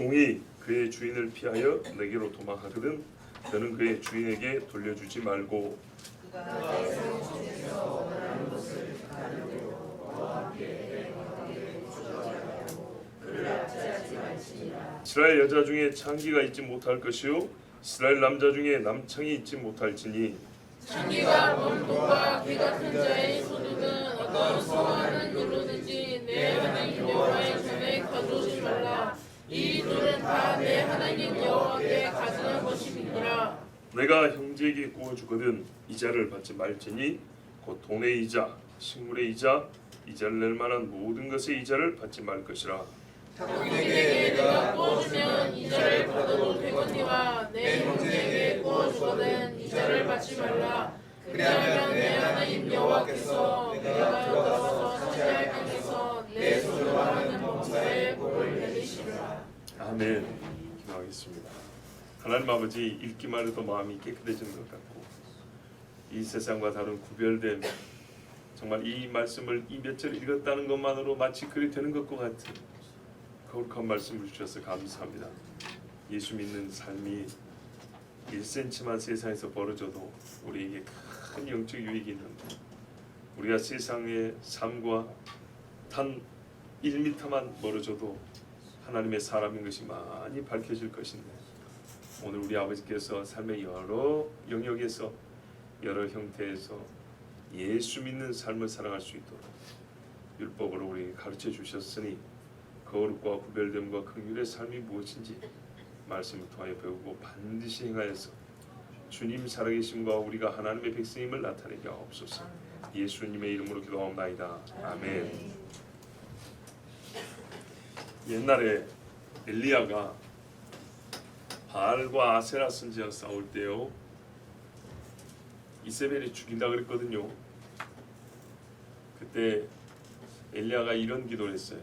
종이 그의 주인을 피하여 내게로 도망하거든 너는 그의 주인에게 돌려주지 말고 이스라엘 여자 중에 창기가 있지 못할 것이요 이스라엘 남자 중에 남창이 있지 못할지니 창기가 먼 돌과 귀 같은 자의 소득은 어떤 수많은 돌로든지 내 하나님 여호와의 전에 가져오지 말라. 이 돌은 다 내 하나님 여호와께 가지는 것임이니라. 내가 형제에게 구워주거든 이자를 받지 말지니 곧 돈의 이자, 식물의 이자, 이자를 낼 만한 모든 것의 이자를 받지 말 것이라. 형제에게 내가 구워주면 이자를 받아도 되거니와 내 형제에게 구워주거든 이자를 받지 말라. 그리하면 내 하나님 여호와께서 내가 들어가서 차지할 땅에서 내 손으로 하는 범사의 복을 내리시리라. 아멘. 기도하겠습니다. 하나님 아버지, 읽기만 해도 마음이 깨끗해지는 것 같고 이 세상과 다른 구별됨, 정말 이 말씀을 이 몇 절 읽었다는 것만으로 마치 그리 되는 것과 같은 거룩한 말씀을 주셔서 감사합니다. 예수 믿는 삶이 1cm만 세상에서 벌어져도 우리에게 큰 영적 유익이 있는데 우리가 세상의 삶과 단 1m만 멀어져도 하나님의 사람인 것이 많이 밝혀질 것인데 오늘 우리 아버지께서 삶의 여러 영역에서 여러 형태에서 예수 믿는 삶을 살아갈 수 있도록 율법으로 우리에게 가르쳐 주셨으니 거룩과 구별됨과 긍휼의 삶이 무엇인지 말씀을 통하여 배우고 반드시 행하여서 주님 살아계심과 우리가 하나님의 백성임을 나타내게 하옵소서. 예수님의 이름으로 기도하옵나이다. 아멘. 옛날에 엘리야가 바알과 아세라 선지자 싸울 때요 이세벨이 죽인다 그랬거든요. 그때 엘리야가 이런 기도를 했어요.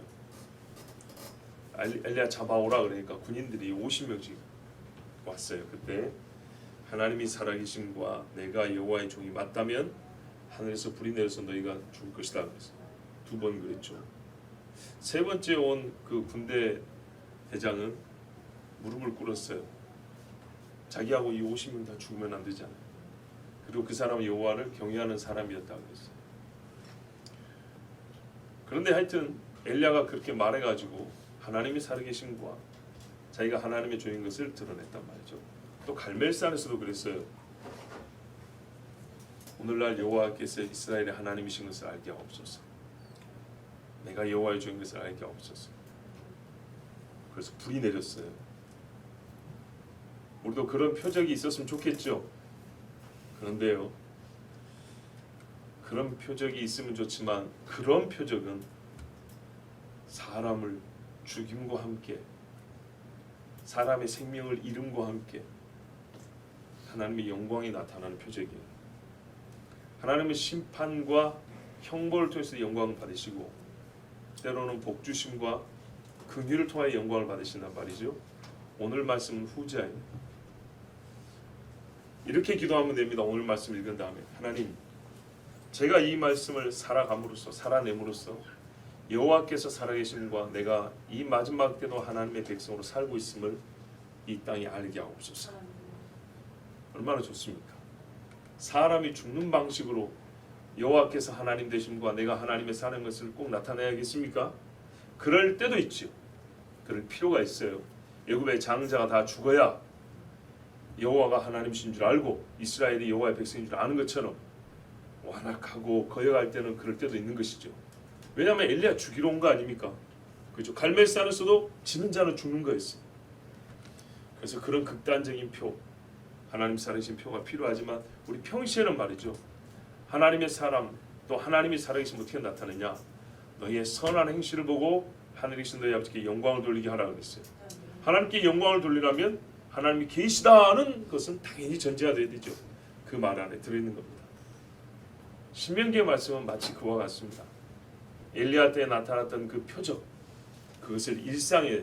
엘리야 잡아오라 그러니까 군인들이 50명씩 왔어요. 그때 하나님이 살아계심과 내가 여호와의 종이 맞다면 하늘에서 불이 내려서 너희가 죽을 것이다 그랬어요. 2번 그랬죠. 세 번째 온 그 군대 대장은 무릎을 꿇었어요. 자기하고 이 50명 다 죽으면 안 되잖아요. 그리고 그 사람은 여호와를 경외하는 사람이었다고 그랬어요. 그런데 하여튼 엘리야가 그렇게 말해가지고 하나님이 살아계심과 자기가 하나님의 종인 것을 드러냈단 말이죠. 또 갈멜산에서도 그랬어요. 오늘날 여호와께서 이스라엘의 하나님이신 것을 알게 하옵소서. 내가 여호와의 종인 것을 알게 하옵소서. 그래서 불이 내렸어요. 우리도 그런 표적이 있었으면 좋겠죠. 그런데요, 그런 표적이 있으면 좋지만 그런 표적은 사람을 죽임과 함께 사람의 생명을 잃음과 함께 하나님의 영광이 나타나는 표적이에요. 하나님은 심판과 형벌을 통해서 영광을 받으시고 때로는 복주심과 긍휼을 통하여 영광을 받으신단 말이죠. 오늘 말씀은 후자예요. 이렇게 기도하면 됩니다. 오늘 말씀 읽은 다음에 하나님, 제가 이 말씀을 살아감으로써 살아냄으로써 여호와께서 살아계심과 내가 이 마지막 때도 하나님의 백성으로 살고 있음을 이 땅에 알게 하옵소서. 얼마나 좋습니까? 사람이 죽는 방식으로 여호와께서 하나님 되심과 내가 하나님의 사는 것을 꼭 나타내야겠습니까? 그럴 때도 있죠. 그럴 필요가 있어요. 애굽의 장자가 다 죽어야 여호와가 하나님이신 줄 알고 이스라엘이 여호와의 백성인 줄 아는 것처럼 완악하고 거역할 때는 그럴 때도 있는 것이죠. 왜냐하면 엘리야 죽이러 온 거 아닙니까? 그렇죠. 갈멜산에서도 지는 자는 죽는 거였어요. 그래서 그런 극단적인 표, 하나님 살아계신 표가 필요하지만 우리 평시에는 말이죠. 하나님의 사람 또 하나님이 살아계시면 어떻게 나타내냐? 너희의 선한 행실을 보고 하늘에 계신 너희 아버지께 영광을 돌리게 하라 그랬어요. 하나님께 영광을 돌리려면 하나님이 계시다는 것은 당연히 전제가 되어야 되죠. 그 말 안에 들어있는 겁니다. 신명기의 말씀은 마치 그와 같습니다. 엘리야 때 나타났던 그 표적, 그것을 일상에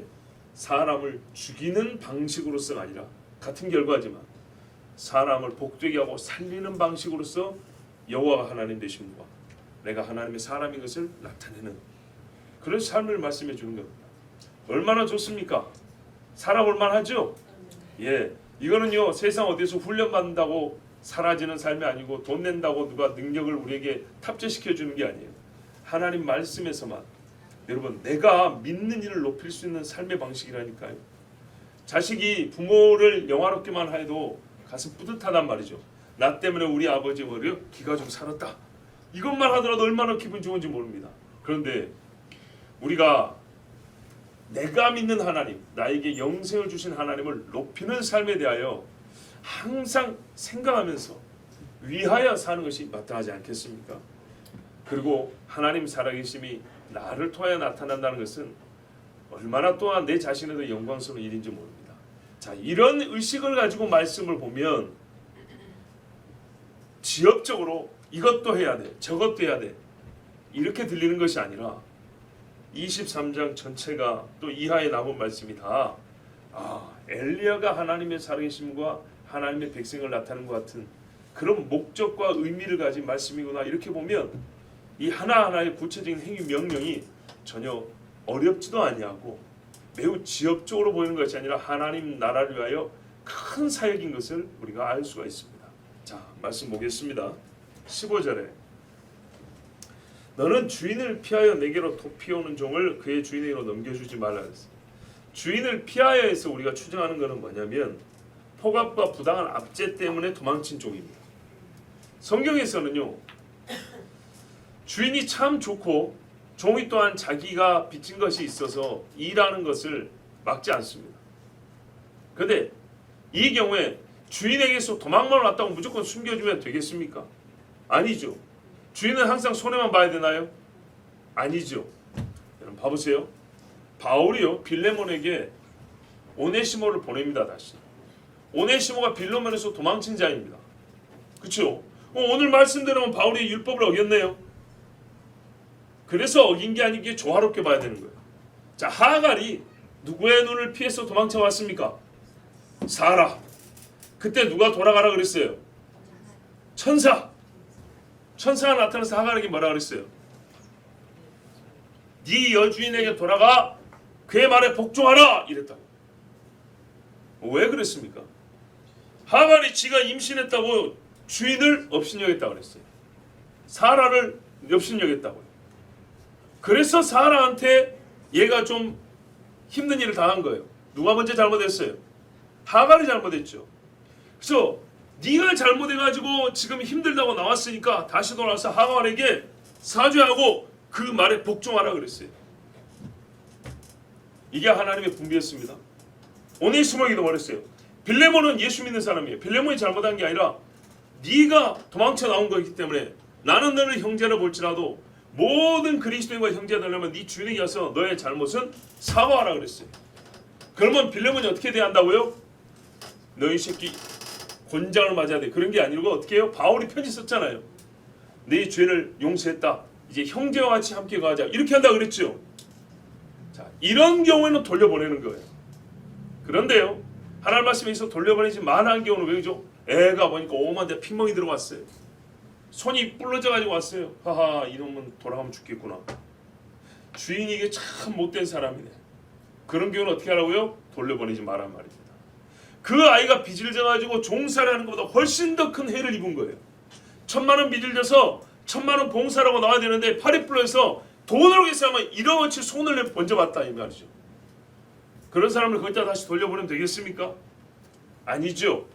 사람을 죽이는 방식으로서가 아니라 같은 결과지만 사람을 복되게 하고 살리는 방식으로서 여호와가 하나님 되심과 내가 하나님의 사람인 것을 나타내는 그런 삶을 말씀해 주는 겁니다. 얼마나 좋습니까? 살아볼 만하죠? 예, 이거는요 세상 어디서 훈련받는다고 사라지는 삶이 아니고 돈 낸다고 누가 능력을 우리에게 탑재시켜 주는 게 아니에요. 하나님 말씀에서만 여러분 내가 믿는 일을 높일 수 있는 삶의 방식이라니까요. 자식이 부모를 영화롭게만 해도 가슴 뿌듯하단 말이죠. 나 때문에 우리 아버지 머리에 기가 좀 살았다. 이것만 하더라도 얼마나 기분 좋은지 모릅니다. 그런데 우리가 내가 믿는 하나님, 나에게 영생을 주신 하나님을 높이는 삶에 대하여 항상 생각하면서 위하여 사는 것이 마땅하지 않겠습니까? 그리고 하나님 살아계심이 나를 통하여 나타난다는 것은 얼마나 또한 내 자신에도 영광스러운 일인지 모릅니다. 자, 이런 의식을 가지고 말씀을 보면 지엽적으로 이것도 해야 돼, 저것도 해야 돼 이렇게 들리는 것이 아니라 23장 전체가 또 이하에 남은 말씀이 다 엘리야가 하나님의 살아계심과 하나님의 백성을 나타내는 것 같은 그런 목적과 의미를 가진 말씀이구나. 이렇게 보면 이 하나하나의 구체적인 행위 명령이 전혀 어렵지도 아니하고 매우 지엽적으로 보이는 것이 아니라 하나님 나라를 위하여 큰 사역인 것을 우리가 알 수가 있습니다. 자, 말씀 보겠습니다. 15절에 너는 주인을 피하여 내게로 도피오는 종을 그의 주인에게로 넘겨주지 말라 했어요. 주인을 피하여에서 우리가 추정하는 것은 뭐냐면 폭압과 부당한 압제 때문에 도망친 종입니다. 성경에서는요 주인이 참 좋고 종이 또한 자기가 빚진 것이 있어서 일하는 것을 막지 않습니다. 그런데 이 경우에 주인에게서 도망만 왔다고 무조건 숨겨주면 되겠습니까? 아니죠. 주인은 항상 손해만 봐야 되나요? 아니죠. 여러분 봐보세요. 바울이요 빌레몬에게 오네시모를 보냅니다. 다시 오네시모가 빌레몬에서 도망친 자입니다. 그렇죠? 오늘 말씀대로는 바울이 율법을 어겼네요. 그래서 어긴 게 아닌 게 조화롭게 봐야 되는 거예요. 자, 하갈이 누구의 눈을 피해서 도망쳐 왔습니까? 사라. 그때 누가 돌아가라 그랬어요? 천사가 나타나서 하갈에게 뭐라 그랬어요? 네 여주인에게 돌아가 그의 말에 복종하라 이랬다고. 왜 그랬습니까? 하갈이 지가 임신했다고 주인을 업신여겼다고 그랬어요. 사라를 업신여겼다고요. 그래서 사라한테 얘가 좀 힘든 일을 당한 거예요. 누가 먼저 잘못했어요? 하갈이 잘못했죠. 그래서 네가 잘못해가지고 지금 힘들다고 나왔으니까 다시 돌아와서 하갈에게 사죄하고 그 말에 복종하라 그랬어요. 이게 하나님의 분비였습니다. 오네시모에게도 말했어요. 빌레몬은 예수 믿는 사람이에요. 빌레몬이 잘못한 게 아니라 네가 도망쳐 나온 거기 때문에 나는 너를 형제로 볼지라도 모든 그리스도인과 형제되려면 네 주인에게 가서 너의 잘못은 사과하라 그랬어요. 그러면 빌레몬이 어떻게 돼야 한다고요? 너희 새끼 곤장을 맞아야 돼. 그런 게 아니고 어떻게 해요? 바울이 편지 썼잖아요. 네 죄를 용서했다. 이제 형제와 같이 함께 가자. 이렇게 한다 그랬죠. 자, 이런 경우에는 돌려보내는 거예요. 그런데요, 하나님 말씀에서 돌려보내지 만한 경우는 왜죠? 애가 보니까 오만데 핏멍이 들어왔어요. 손이 뿔러져가지고 왔어요. 하하, 이놈은 돌아가면 죽겠구나. 주인이 이게 참 못된 사람이네. 그런 경우는 어떻게 하라고요? 돌려보내지 말란 말입니다. 그 아이가 빚을 져가지고 종살이하는 것보다 훨씬 더 큰 해를 입은 거예요. 1,000만 원 빚을 져서 1,000만 원 봉사라고 나와야 되는데 팔이 불러서 돈으로 계산하면 1억어치 손을 먼저 봤다 이 말이죠. 그런 사람을 거기다 다시 돌려보내면 되겠습니까? 아니죠.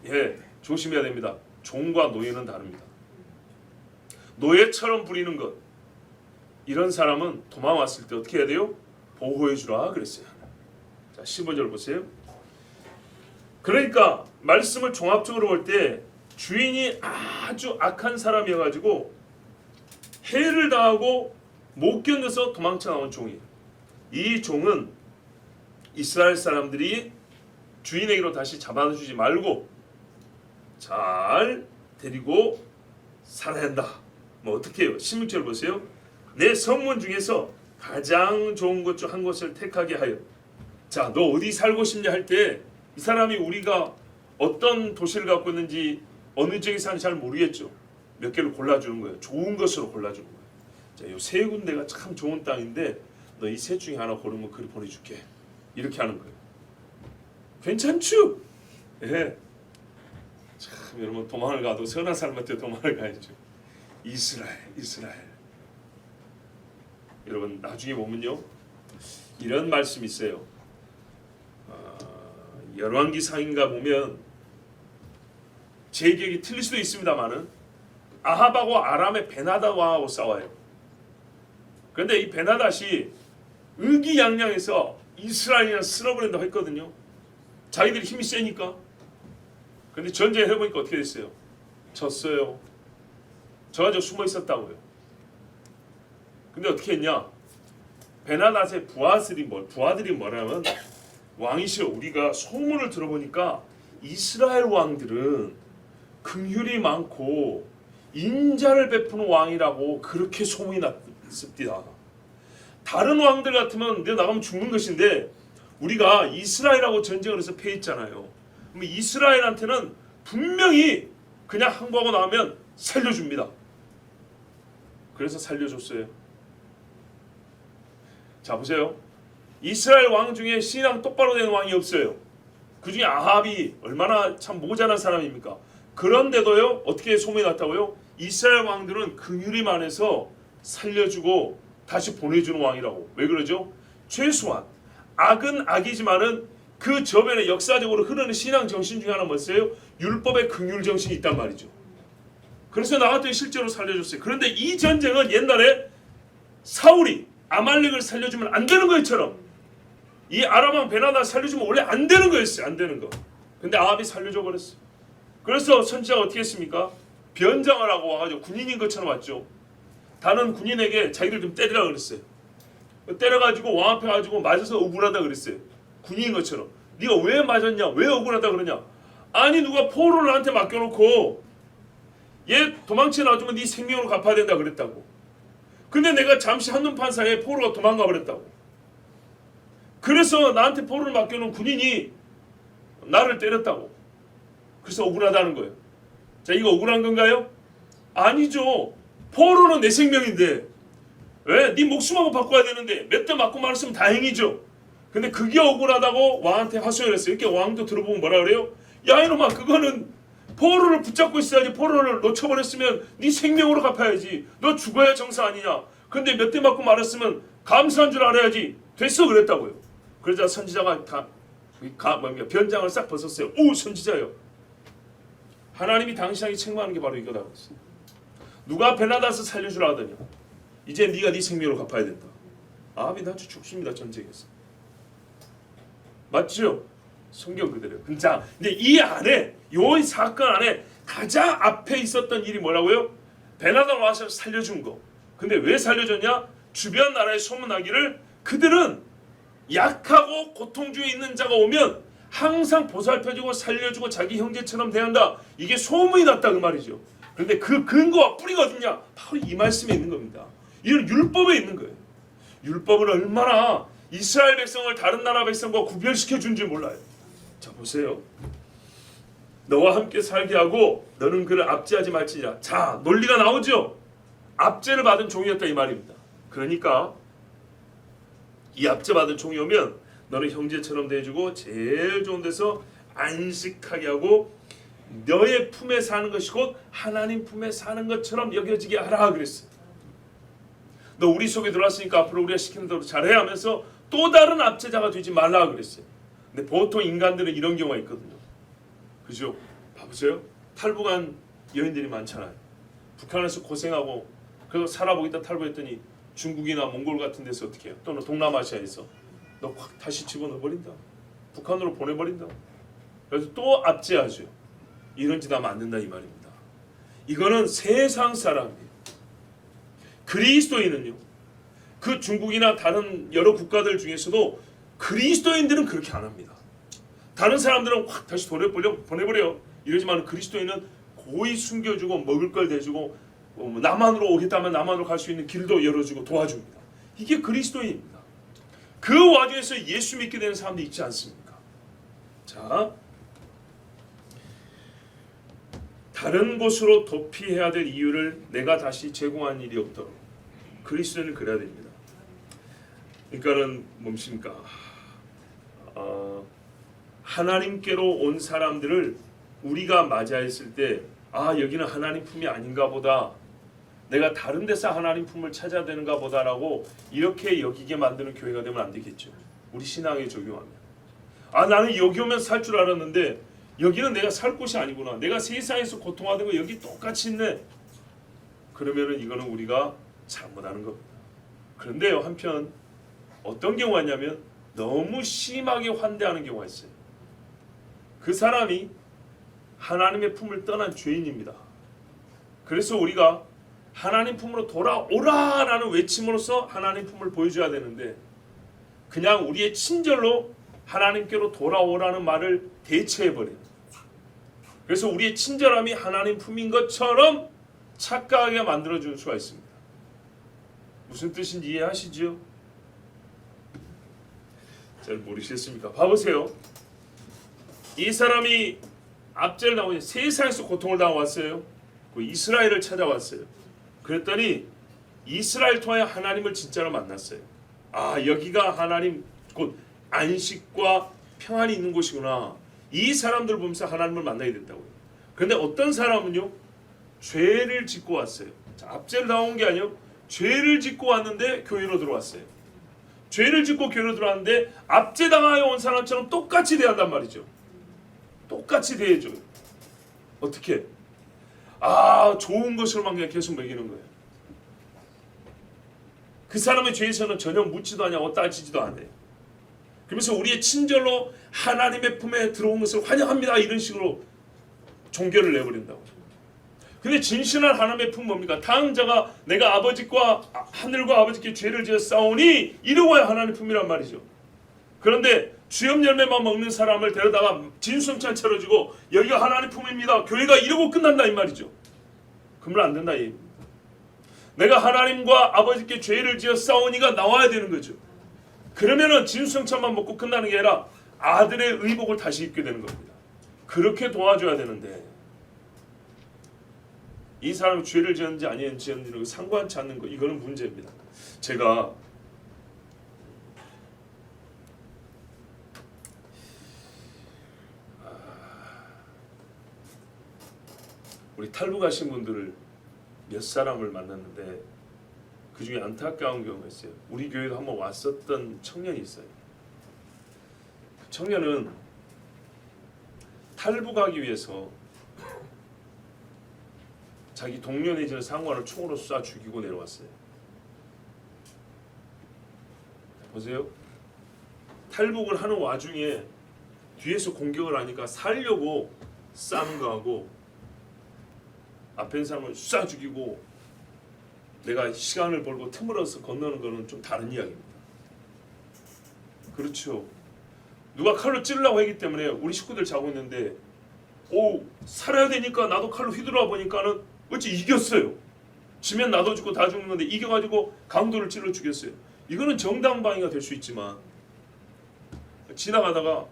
예, 조심해야 됩니다. 종과 노예는 다릅니다. 노예처럼 부리는 것, 이런 사람은 도망왔을 때 어떻게 해야 돼요? 보호해 주라 그랬어요. 자, 15절 보세요. 그러니까 말씀을 종합적으로 볼 때 주인이 아주 악한 사람이어가지고 해를 당하고 못 견뎌서 도망쳐 나온 종이에요. 이 종은 이스라엘 사람들이 주인에게로 다시 잡아주지 말고 잘 데리고 살아야 한다. 뭐 어떻게 해요? 16절 보세요. 내 성문 중에서 가장 좋은 것 중 한 곳을 택하게 하여. 자, 너 어디 살고 싶냐 할 때 이 사람이 우리가 어떤 도시를 갖고 있는지 어느 지역에 사는지 잘 모르겠죠. 몇 개를 골라주는 거예요. 좋은 것으로 골라주는 거예요. 자, 요 세 군데가 참 좋은 땅인데 너 이 셋 중에 하나 고르면 그리 보내줄게. 이렇게 하는 거예요. 괜찮죠? 예. 참 여러분 도망을 가도 선한 사람한테 도망을 가야죠. 이스라엘. 여러분 나중에 보면요 이런 말씀이 있어요. 열왕기상인가 보면 제 기억이 틀릴 수도 있습니다만은 아합하고 아람의 베나다 왕하고 싸워요. 그런데 이 베나닷이 의기양양해서 이스라엘이나 쓸어버린다고 했거든요. 자기들이 힘이 세니까. 그런데 전쟁을 해보니까 어떻게 됐어요? 졌어요. 져가지고 숨어 있었다고요. 근데 어떻게 했냐? 베나닷의 부하들이 뭐냐면 왕이시여 우리가 소문을 들어보니까 이스라엘 왕들은 긍휼이 많고 인자를 베푸는 왕이라고 그렇게 소문이 났습니다. 다른 왕들 같으면 내가 나가면 죽는 것인데 우리가 이스라엘하고 전쟁을 해서 패했잖아요. 그럼 이스라엘한테는 분명히 그냥 항복하고 나오면 살려줍니다. 그래서 살려줬어요. 자 보세요. 이스라엘 왕 중에 신앙 똑바로 된 왕이 없어요. 그 중에 아합이 얼마나 참 모자란 사람입니까? 그런데도요 어떻게 소문이 났다고요? 이스라엘 왕들은 긍휼이 많아서 살려주고 다시 보내주는 왕이라고. 왜 그러죠? 최소한 악은 악이지만은 그 저변에 역사적으로 흐르는 신앙 정신 중에 하나 뭐였어요? 율법의 긍휼 정신이 있단 말이죠. 그래서 나 같은 실제로 살려줬어요. 그런데 이 전쟁은 옛날에 사울이 아말렉을 살려주면 안 되는 것처럼 이 아람 왕 베나다 살려주면 원래 안 되는 거였어요. 안 되는 거. 근데 아합이 살려줘 버렸어요. 그래서 선지자가 어떻게 했습니까? 변장을 하고 와가지고 군인인 것처럼 왔죠. 다른 군인에게 자기를 좀 때리라 그랬어요. 때려가지고 왕 앞에 가지고 맞아서 억울하다 그랬어요. 군인인 것처럼. 네가 왜 맞았냐? 왜 억울하다 그러냐? 아니 누가 포로를 나한테 맡겨놓고 얘 도망쳐 놔주면 네 생명으로 갚아야 된다 그랬다고. 근데 내가 잠시 한눈판 사이에 포로가 도망가 버렸다고. 그래서 나한테 포로를 맡겨놓은 군인이 나를 때렸다고. 그래서 억울하다는 거예요. 자, 이거 억울한 건가요? 아니죠. 포로는 내 생명인데 왜? 네 목숨하고 바꿔야 되는데 몇 대 맞고 말았으면 다행이죠. 근데 그게 억울하다고 왕한테 하소연을 했어요. 이렇게 왕도 들어보면 뭐라 그래요? 야 이놈아 그거는 포로를 붙잡고 있어야지. 포로를 놓쳐버렸으면 네 생명으로 갚아야지. 너 죽어야 정사 아니냐. 근데 몇 대 맞고 말았으면 감사한 줄 알아야지. 됐어 그랬다고요. 그러자 선지자가 변장을 싹 벗었어요. 오 선지자요. 하나님이 당신에게 책망하는 게 바로 이거다 그랬어요. 누가 베나닷을 살려주라 하더냐. 이제 네가 네 생명으로 갚아야 된다. 아합이 나중에 죽습니다. 전쟁에서. 맞죠? 성경 그대로. 자, 근데 이 안에 이 사건 안에 가장 앞에 있었던 일이 뭐라고요? 베나닷 와서 살려준 거. 근데 왜 살려줬냐? 주변 나라에 소문나기를 그들은 약하고 고통 중에 있는 자가 오면 항상 보살펴주고 살려주고 자기 형제처럼 대한다. 이게 소문이 났다 그 말이죠. 그런데 그 근거와 뿌리가 어딨냐? 바로 이 말씀에 있는 겁니다. 이건 율법에 있는 거예요. 율법을 얼마나 이스라엘 백성을 다른 나라 백성과 구별시켜 준지 몰라요. 자 보세요. 너와 함께 살게 하고 너는 그를 압제하지 말지니라. 자 논리가 나오죠. 압제를 받은 종이었다 이 말입니다. 그러니까 이 압제받은 종이 오면 너는 형제처럼 대해주고 제일 좋은 데서 안식하게 하고 너의 품에 사는 것이 곧 하나님 품에 사는 것처럼 여겨지게 하라 그랬어요. 너 우리 속에 들어왔으니까 앞으로 우리가 시키는 대로 잘해야 하면서 또 다른 압제자가 되지 말라 그랬어요. 근데 보통 인간들은 이런 경우가 있거든요. 그죠? 봐보세요. 탈북한 여인들이 많잖아요. 북한에서 고생하고 그래서 살아보겠다 탈북했더니 중국이나 몽골 같은 데서 어떻게 해요? 또는 동남아시아에서 너 확 다시 집어넣어버린다. 북한으로 보내버린다. 그래서 또 압제하죠. 이런 짓 하면 안 된다 이 말입니다. 이거는 세상 사람이에요. 그리스도인은요. 그 중국이나 다른 여러 국가들 중에서도 그리스도인들은 그렇게 안 합니다. 다른 사람들은 확 다시 보내버려요. 이러지만 그리스도인은 고이 숨겨주고 먹을 걸 대주고 남한으로 오겠다면 남한으로 갈 수 있는 길도 열어주고 도와줍니다. 이게 그리스도인입니다. 그 와중에서 예수 믿게 되는 사람도 있지 않습니까? 자, 다른 곳으로 도피해야 될 이유를 내가 다시 제공한 일이 없도록 그리스도인은 그래야 됩니다. 그러니까는 뭡니까? 하나님께로 온 사람들을 우리가 맞이했을 때 여기는 하나님 품이 아닌가 보다, 내가 다른 데서 하나님 품을 찾아야 되는가 보다라고 이렇게 여기게 만드는 교회가 되면 안 되겠죠. 우리 신앙에 적용하면 나는 여기 오면 살 줄 알았는데 여기는 내가 살 곳이 아니구나, 내가 세상에서 고통하던 거 여기 똑같이 있네, 그러면은 이거는 우리가 잘못하는 겁니다. 그런데요, 한편 어떤 경우가 있냐면 너무 심하게 환대하는 경우가 있어요. 그 사람이 하나님의 품을 떠난 죄인입니다. 그래서 우리가 하나님 품으로 돌아오라라는 외침으로써 하나님 품을 보여줘야 되는데, 그냥 우리의 친절로 하나님께로 돌아오라는 말을 대체해버려요. 그래서 우리의 친절함이 하나님 품인 것처럼 착각하게 만들어줄 수가 있습니다. 무슨 뜻인지 이해하시죠? 잘 모르시겠습니까? 봐보세요. 이 사람이 앞절 나오니 세상에서 고통을 당해왔어요. 그 이스라엘을 찾아왔어요. 그랬더니 이스라엘 통하여 하나님을 진짜로 만났어요. 여기가 하나님 곧 안식과 평안이 있는 곳이구나. 이 사람들 보면서 하나님을 만나게 된다고요. 그런데 어떤 사람은요, 죄를 짓고 왔어요. 앞죄를 나온 게 아니요, 죄를 짓고 왔는데 교회로 들어왔어요. 죄를 짓고 교회로 들어왔는데 앞죄 당하여 온 사람처럼 똑같이 대한단 말이죠. 똑같이 대해줘요. 어떻게? 좋은 것으로만 그냥 계속 먹이는 거예요. 그 사람의 죄에서는 전혀 묻지도 않냐고 따지지도 않아요. 그러면서 우리의 친절로 하나님의 품에 들어온 것을 환영합니다, 이런 식으로 종교를 내버린다고. 근데 진실한 하나님의 품 뭡니까? 당자가 내가 아버지과 하늘과 아버지께 죄를 지어 싸우니 이러고야 하나님 품이란 말이죠. 그런데 주염 열매만 먹는 사람을 데려다가 진수성찬 차려주고 여기가 하나님 품입니다, 교회가 이러고 끝난다 이 말이죠. 그러면 안 된다 이 얘기입니다. 내가 하나님과 아버지께 죄를 지어 싸우니가 나와야 되는 거죠. 그러면은 진수성찬만 먹고 끝나는 게 아니라 아들의 의복을 다시 입게 되는 겁니다. 그렇게 도와줘야 되는데 이 사람이 죄를 지었는지 아니었는지 상관치 않는 거, 이거는 문제입니다. 제가 우리 탈북하신 분들을 몇 사람을 만났는데 그 중에 안타까운 경우가 있어요. 우리 교회도 한번 왔었던 청년이 있어요. 그 청년은 탈북하기 위해서 자기 동료 내지는 상관을 총으로 쏴 죽이고 내려왔어요. 보세요. 탈북을 하는 와중에 뒤에서 공격을 하니까 살려고 싸는 거하고 앞에 있는 사람을 쏴 죽이고 내가 시간을 벌고 틈을 얻어서 건너는 거는 좀 다른 이야기입니다. 그렇죠. 누가 칼로 찌르려고 했기 때문에 우리 식구들 자고 있는데 살아야 되니까 나도 칼로 휘두르어 보니까는 어찌 이겼어요. 지면 나도 죽고 다 죽는 건데 이겨가지고 강도를 찔러 죽였어요. 이거는 정당방위가 될 수 있지만 지나가다가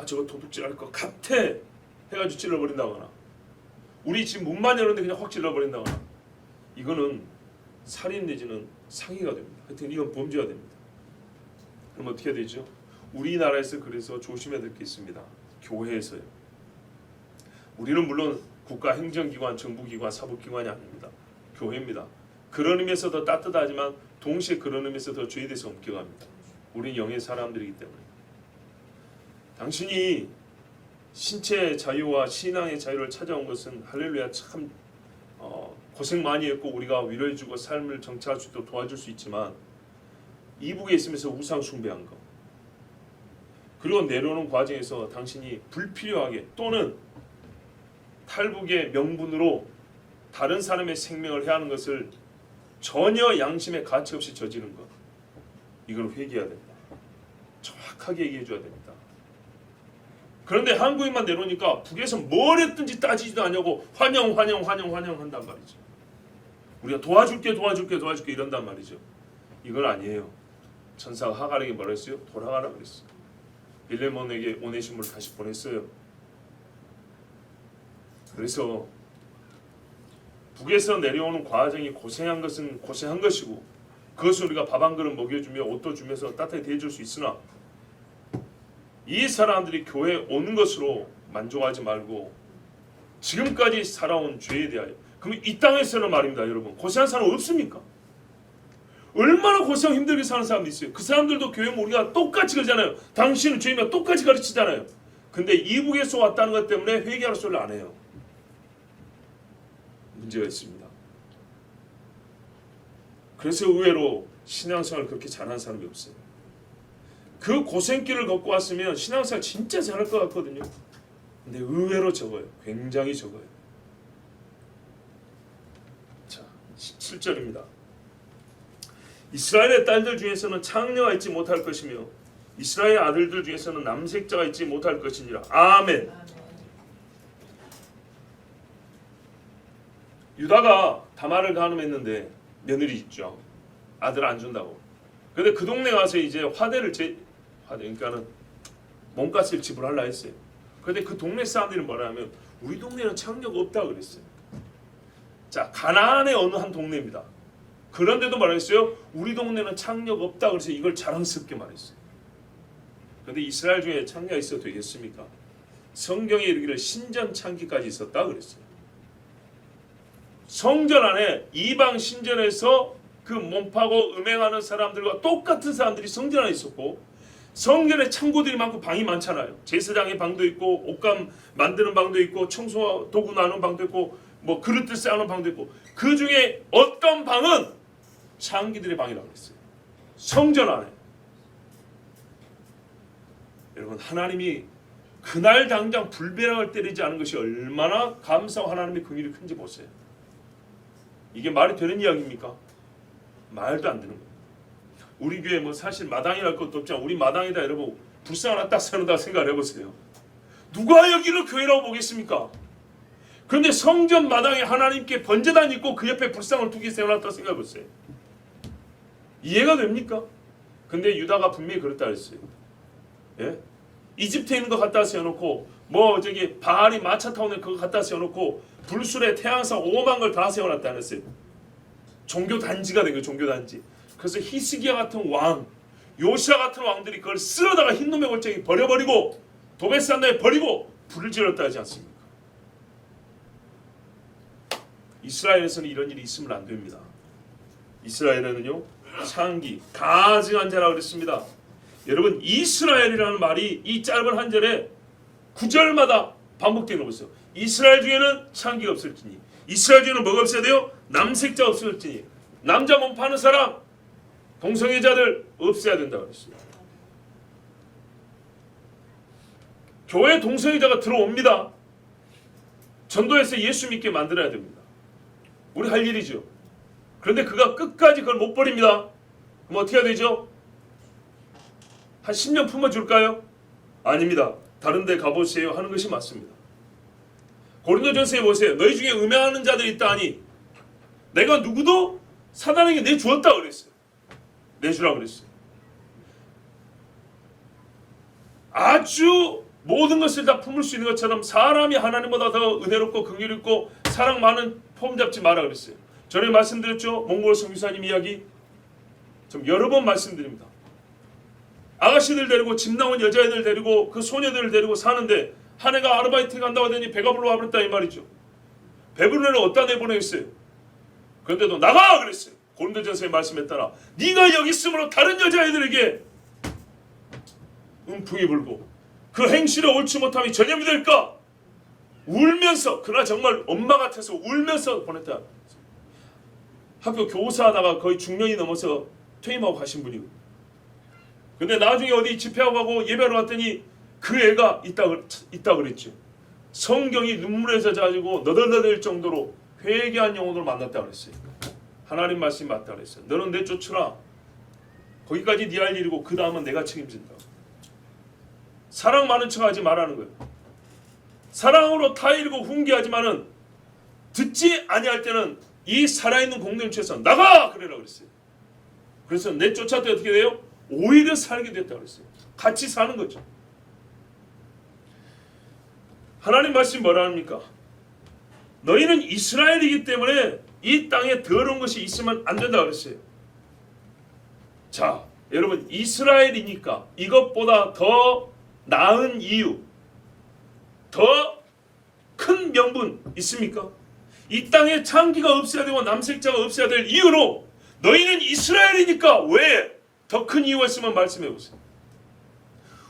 저거 도둑질할 것 같아 해가지고 찔러버린다거나 우리 집 문만 열었는데 그냥 확 찔러버린다거나 이거는 살인 내지는 상해가 됩니다. 하여튼 이건 범죄가 됩니다. 그럼 어떻게 해야 되죠? 우리나라에서 그래서 조심해야 될 게 있습니다. 교회에서요. 우리는 물론 국가 행정기관, 정부기관, 사법기관이 아닙니다. 교회입니다. 그런 의미에서 더 따뜻하지만 동시에 그런 의미에서 더 죄에 대해서 엄격합니다. 우리는 영의 사람들이기 때문에. 당신이 신체의 자유와 신앙의 자유를 찾아온 것은 할렐루야 참 고생 많이 했고 우리가 위로해주고 삶을 정착할 수 있도록 도와줄 수 있지만 이북에 있으면서 우상 숭배한 거 그리고 내려오는 과정에서 당신이 불필요하게 또는 탈북의 명분으로 다른 사람의 생명을 해하는 것을 전혀 양심의 가치 없이 저지른 것 이걸 회개해야 됩니다. 정확하게 얘기해줘야 됩니다. 그런데 한국인만 내놓으니까 북에서 뭘 했든지 따지지도 않냐고 환영 한단 말이죠. 우리가 도와줄게 이런단 말이죠. 이건 아니에요. 천사가 하갈에게 뭐라 했어요? 돌아가라 그랬어요. 빌레몬에게 오네시모를 다시 보냈어요. 그래서 북에서 내려오는 과정이 고생한 것은 고생한 것이고 그것을 우리가 밥 한 그릇 먹여주며 옷도 주면서 따뜻하게 대해줄 수 있으나 이 사람들이 교회에 오는 것으로 만족하지 말고 지금까지 살아온 죄에 대하여, 그럼 이 땅에서는 말입니다, 여러분, 고생한 사람 없습니까? 얼마나 고생 힘들게 사는 사람도 있어요. 그 사람들도 교회 우리가 똑같이 그러잖아요. 당신은 죄이면 똑같이 가르치잖아요. 근데 이북에서 왔다는 것 때문에 회개하는 소리를 안 해요. 문제가 있습니다. 그래서 의외로 신앙생활을 그렇게 잘하는 사람이 없어요. 그 고생길을 걷고 왔으면 신앙생활 진짜 잘할 것 같거든요. 근데 의외로 적어요. 굉장히 적어요. 자, 17절입니다. 이스라엘의 딸들 중에서는 창녀가 있지 못할 것이며 이스라엘 아들들 중에서는 남색자가 있지 못할 것이니라. 아멘. 유다가 다말을 간음했는데 며느리 있죠. 아들 안 준다고. 근데 그 동네 가서 이제 화대 그러니까는 몸값을 지불하려 했어요. 근데 그 동네 사람들이 뭐라 하면 우리 동네는 창녀가 없다 그랬어요. 자, 가나안의 어느 한 동네입니다. 그런데도 말했어요. 우리 동네는 창녀가 없다 그래서 이걸 자랑스럽게 말했어요. 그런데 이스라엘 중에 창녀가 있어도 되겠습니까? 성경에 이르기를 신전 창기까지 있었다 그랬어요. 성전 안에 이방 신전에서 그 몸파고 음행하는 사람들과 똑같은 사람들이 성전 안에 있었고, 성전에 창고들이 많고 방이 많잖아요. 제사장의 방도 있고, 옷감 만드는 방도 있고, 청소 도구 나누는 방도 있고, 뭐 그릇들 쌓는 방도 있고, 그 중에 어떤 방은 창기들의 방이라고 했어요. 성전 안에. 여러분, 하나님이 그날 당장 불벼락을 때리지 않은 것이 얼마나 감사와 하나님의 긍휼이 큰지 보세요. 이게 말이 되는 이야기입니까? 말도 안 되는 거예요. 우리 교회 뭐 사실 마당이랄 것도 없지만 우리 마당에다 여러분 불상 하나 딱 세워놓다 생각을 해보세요. 누가 여기를 교회라고 보겠습니까? 그런데 성전 마당에 하나님께 번제단 있고 그 옆에 불상을 2개 세워놨다 생각해보세요. 이해가 됩니까? 근데 유다가 분명히 그렇다 했어요. 예? 이집트에 있는 거 갖다 세워놓고 뭐 저기 바알이 마차 타오는 그거 갖다 세워놓고 불술에 태양상 5만 걸 다 세워놨다 했어요. 종교 단지가 된 거예요. 종교 단지. 그래서 히스기야 같은 왕, 요시야 같은 왕들이 그걸 쓸어다가 흰놈의 골짜기 버려버리고 도베산다에 버리고 불을 질렀다 하지 않습니까? 이스라엘에서는 이런 일이 있으면 안 됩니다. 이스라엘에는요, 창기, 가증한 자라고 그랬습니다. 여러분, 이스라엘이라는 말이 이 짧은 한 절에 9절마다 반복되는 거죠. 이스라엘 중에는 창기가 없을지니, 이스라엘 중에는 뭐가 없어야 돼요? 남색자 없을지니, 남자 몸 파는 사람, 동성애자들 없애야 된다고 그랬어요. 교회 동성애자가 들어옵니다. 전도해서 예수 믿게 만들어야 됩니다. 우리 할 일이죠. 그런데 그가 끝까지 그걸 못 버립니다. 그럼 어떻게 해야 되죠? 한 10년 품어줄까요? 아닙니다. 다른 데 가보세요 하는 것이 맞습니다. 고린도전서에 보세요. 너희 중에 음행하는 자들이 있다 하니 내가 누구도 사단에게 내주었다 그랬어요. 내주라고 그랬어요. 아주 모든 것을 다 품을 수 있는 것처럼 사람이 하나님보다 더 은혜롭고 긍휼 있고 사랑 많은 폼 잡지 마라 그랬어요. 전에 말씀드렸죠. 몽골 선교사님 이야기 좀 여러 번 말씀드립니다. 아가씨들 데리고 집 나온 여자애들 데리고 그 소녀들을 데리고 사는데 한 애가 아르바이트 간다고 하더니 배가 불러 와버렸다 이 말이죠. 배부른 애는 어디다 내보내겠어요? 그런데도 나가 그랬어요. 고린도전서에 말씀에 따라 네가 여기 있으므로 다른 여자애들에게 음풍이 불고 그 행실에 옳지 못함이 전염이 될까? 울면서, 그러나 정말 엄마 같아서 울면서 보냈다. 학교 교사하다가 거의 중년이 넘어서 퇴임하고 가신 분이고, 근데 나중에 어디 집회하고 가고 예배하러 갔더니 그 애가 있다 그랬죠. 성경이 눈물에 젖어가지고 너덜너덜 정도로 회개한 영혼을 만났다 그랬어요. 하나님 말씀이 맞다 그랬어요. 너는 내쫓으라. 거기까지 네 할 일이고 그 다음은 내가 책임진다. 사랑 많은 척 하지 말라는 거예요. 사랑으로 타일고 훈계하지만은 듣지 아니할 때는 이 살아있는 공동체에서 나가! 그래라 그랬어요. 그래서 내쫓았을 때 어떻게 돼요? 오히려 살게 됐다 그랬어요. 같이 사는 거죠. 하나님 말씀이 뭐라 합니까? 너희는 이스라엘이기 때문에 이 땅에 더러운 것이 있으면 안 된다 그랬어요. 자, 여러분 이스라엘이니까 이것보다 더 나은 이유, 더 큰 명분 있습니까? 이 땅에 창기가 없어야 되고 남색자가 없어야 될 이유로 너희는 이스라엘이니까 왜? 더 큰 이유가 있으면 말씀해 보세요.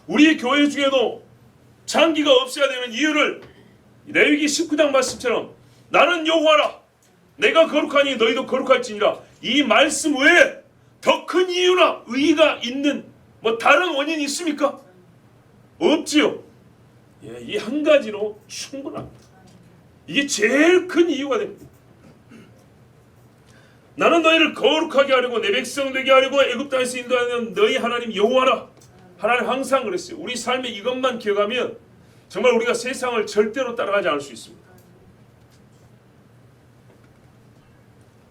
우리 교회 중에도 창기가 없어야 되는 이유를 레위기 19장 말씀처럼 나는 여호와라 내가 거룩하니 너희도 거룩할지니라 이 말씀 외에 더 큰 이유나 의의가 있는 뭐 다른 원인이 있습니까? 없지요. 예, 이 한 가지로 충분합니다. 이게 제일 큰 이유가 됩니다. 나는 너희를 거룩하게 하려고 내 백성 되게 하려고 애굽 땅에서 인도하는 너희 하나님 여호와라. 하나님 항상 그랬어요. 우리 삶에 이것만 기억하면 정말 우리가 세상을 절대로 따라가지 않을 수 있습니다.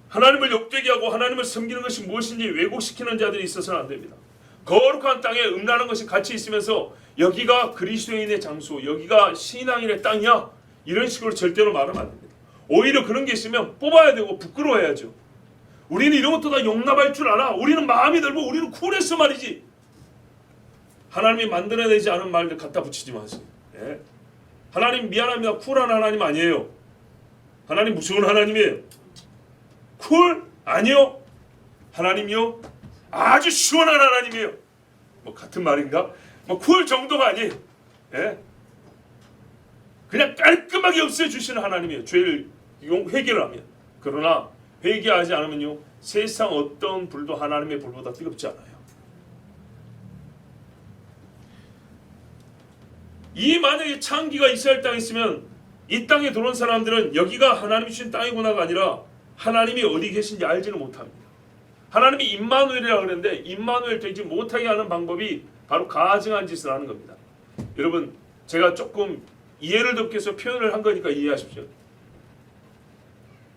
하나님을 욕되게 하고 하나님을 섬기는 것이 무엇인지 왜곡시키는 자들이 있어서는 안 됩니다. 거룩한 땅에 음란한 것이 같이 있으면서 여기가 그리스도인의 장소, 여기가 신앙인의 땅이야 이런 식으로 절대로 말하면 안 됩니다. 오히려 그런 게 있으면 뽑아야 되고 부끄러워야죠. 우리는 이런 것도 다 용납할 줄 알아. 우리는 마음이 넓고 우리는 쿨해서 말이지. 하나님이 만들어내지 않은 말들 갖다 붙이지 마세요. 예. 하나님 미안합니다. 쿨한 하나님 아니에요. 하나님 무서운 하나님이에요. 쿨? 아니요. 하나님이요? 아주 시원한 하나님이에요. 뭐 같은 말인가? 뭐 쿨 정도가 아니에요. 예? 그냥 깔끔하게 없애주시는 하나님이에요. 죄를 회개를 하면. 그러나 회개하지 않으면요 세상 어떤 불도 하나님의 불보다 뜨겁지 않아요. 이 만약에 창기가 이스라엘 땅에 있으면 이 땅에 들어온 사람들은 여기가 하나님이 주신 땅이구나가 아니라 하나님이 어디 계신지 알지는 못합니다. 하나님이 임마누엘이라고 그러는데 임마누엘 되지 못하게 하는 방법이 바로 가증한 짓을 하는 겁니다. 여러분 제가 조금 이해를 돕기 위해서 표현을 한 거니까 이해하십시오.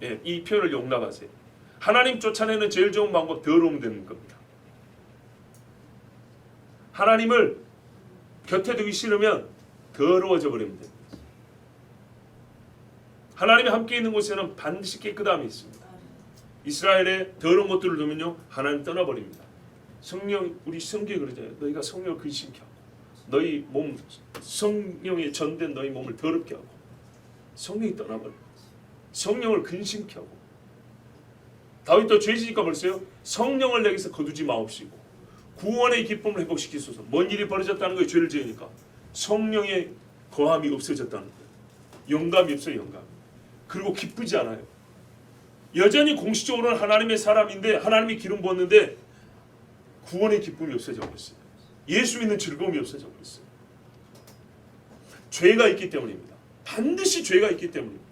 예, 이 표현을 용납하세요. 하나님 쫓아내는 제일 좋은 방법 더러움 되는 겁니다. 하나님을 곁에 두기 싫으면 더러워져 버리면 됩니다. 하나님이 함께 있는 곳에는 반드시 깨끗함이 있습니다. 이스라엘의 더러운 것들을 두면요 하나님 떠나버립니다. 성령 우리 성경에 그러잖아요. 너희가 성령을 근심케 하고 너희 몸 성령에 전된 너희 몸을 더럽게 하고 성령이 떠나버립니다. 성령을 근심케 하고 다윗도 죄지니까 벌써요 성령을 내게서 거두지 마옵시고 구원의 기쁨을 회복시키소서. 뭔 일이 벌어졌다는 거예요. 죄를 지으니까 성령의 거함이 없어졌다는 거예요. 영감이 없어요. 영감. 그리고 기쁘지 않아요. 여전히 공식적으로는 하나님의 사람인데 하나님이 기름 부었는데 구원의 기쁨이 없어져 버렸어요. 예수 믿는 즐거움이 없어져 버렸어요. 죄가 있기 때문입니다. 반드시 죄가 있기 때문입니다.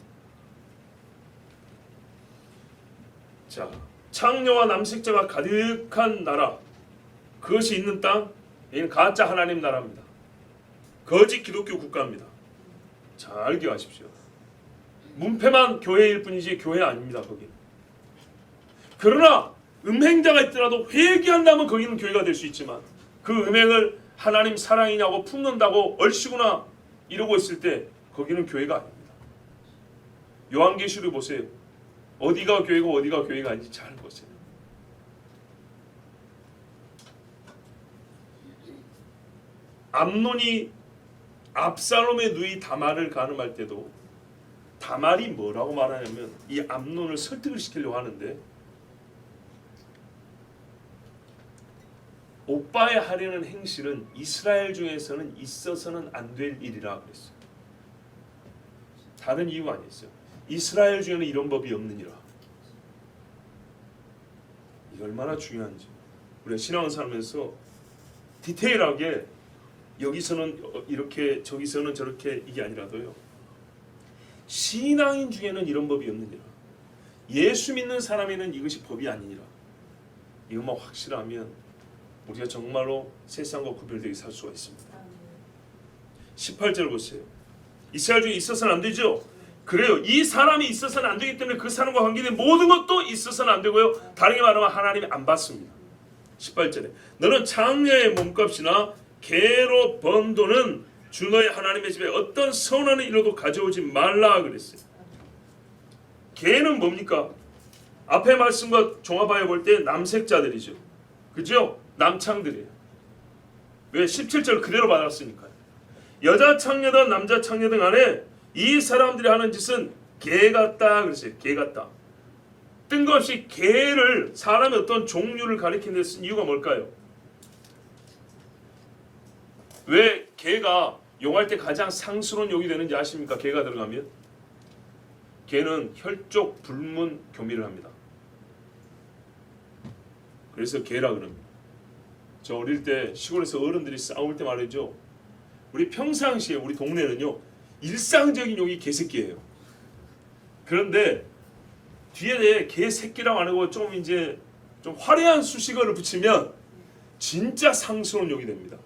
자, 창녀와 남색자가 가득한 나라, 그것이 있는 땅, 이는 가짜 하나님 나라입니다. 거짓 기독교 국가입니다. 잘 기억하십시오. 문패만 교회일 뿐이지 교회 아닙니다. 거기. 그러나 음행자가 있더라도 회개한다면 거기는 교회가 될 수 있지만 그 음행을 하나님 사랑이냐고 품는다고 얼씨구나 이러고 있을 때 거기는 교회가 아닙니다. 요한계시록 보세요. 어디가 교회고 어디가 교회가 아닌지 잘 보세요. 암논이 압살롬의 누이 다말을 간음할 때도 다말이 뭐라고 말하냐면 이 암논을 설득을 시키려고 하는데 오빠의 하려는 행실은 이스라엘 중에서는 있어서는 안 될 일이라 그랬어요. 다른 이유가 아니었어요. 이스라엘 중에는 이런 법이 없느니라. 이게 얼마나 중요한지 우리가 신앙을 살면서 디테일하게 여기서는 이렇게 저기서는 저렇게 이게 아니라도요. 신앙인 중에는 이런 법이 없느니라. 예수 믿는 사람에는 이것이 법이 아니니라. 이것만 확실하면 우리가 정말로 세상과 구별되게 살 수가 있습니다. 18절 보세요. 이스라엘 중에 있어서는 안 되죠. 그래요. 이 사람이 있어서는 안 되기 때문에 그 사람과 관계된 모든 것도 있어서는 안 되고요. 다르게 말하면 하나님이 안 받습니다. 18절에 너는 장녀의 몸값이나 개로 번 돈은 주 너의 하나님의 집에 어떤 선한의 일로도 가져오지 말라 그랬어요. 개는 뭡니까? 앞에 말씀과 종합하여 볼 때 남색자들이죠. 그죠? 남창들이에요. 왜? 17절 그대로 받았으니까요. 여자 창녀든 남자 창녀든 간에 이 사람들이 하는 짓은 개 같다 그랬어요. 개 같다. 뜬금없이 개를 사람의 어떤 종류를 가리키는 데 쓴 이유가 뭘까요? 왜 개가 용할 때 가장 상스러운 욕이 되는지 아십니까? 개가 들어가면 개는 혈족 불문 교미를 합니다. 그래서 개라 그럽니다. 저 어릴 때 시골에서 어른들이 싸울 때 말이죠. 우리 평상시에 우리 동네는요 일상적인 욕이 개새끼예요. 그런데 뒤에 개새끼라고 안 하고 좀 이제 좀 화려한 수식어를 붙이면 진짜 상스러운 욕이 됩니다.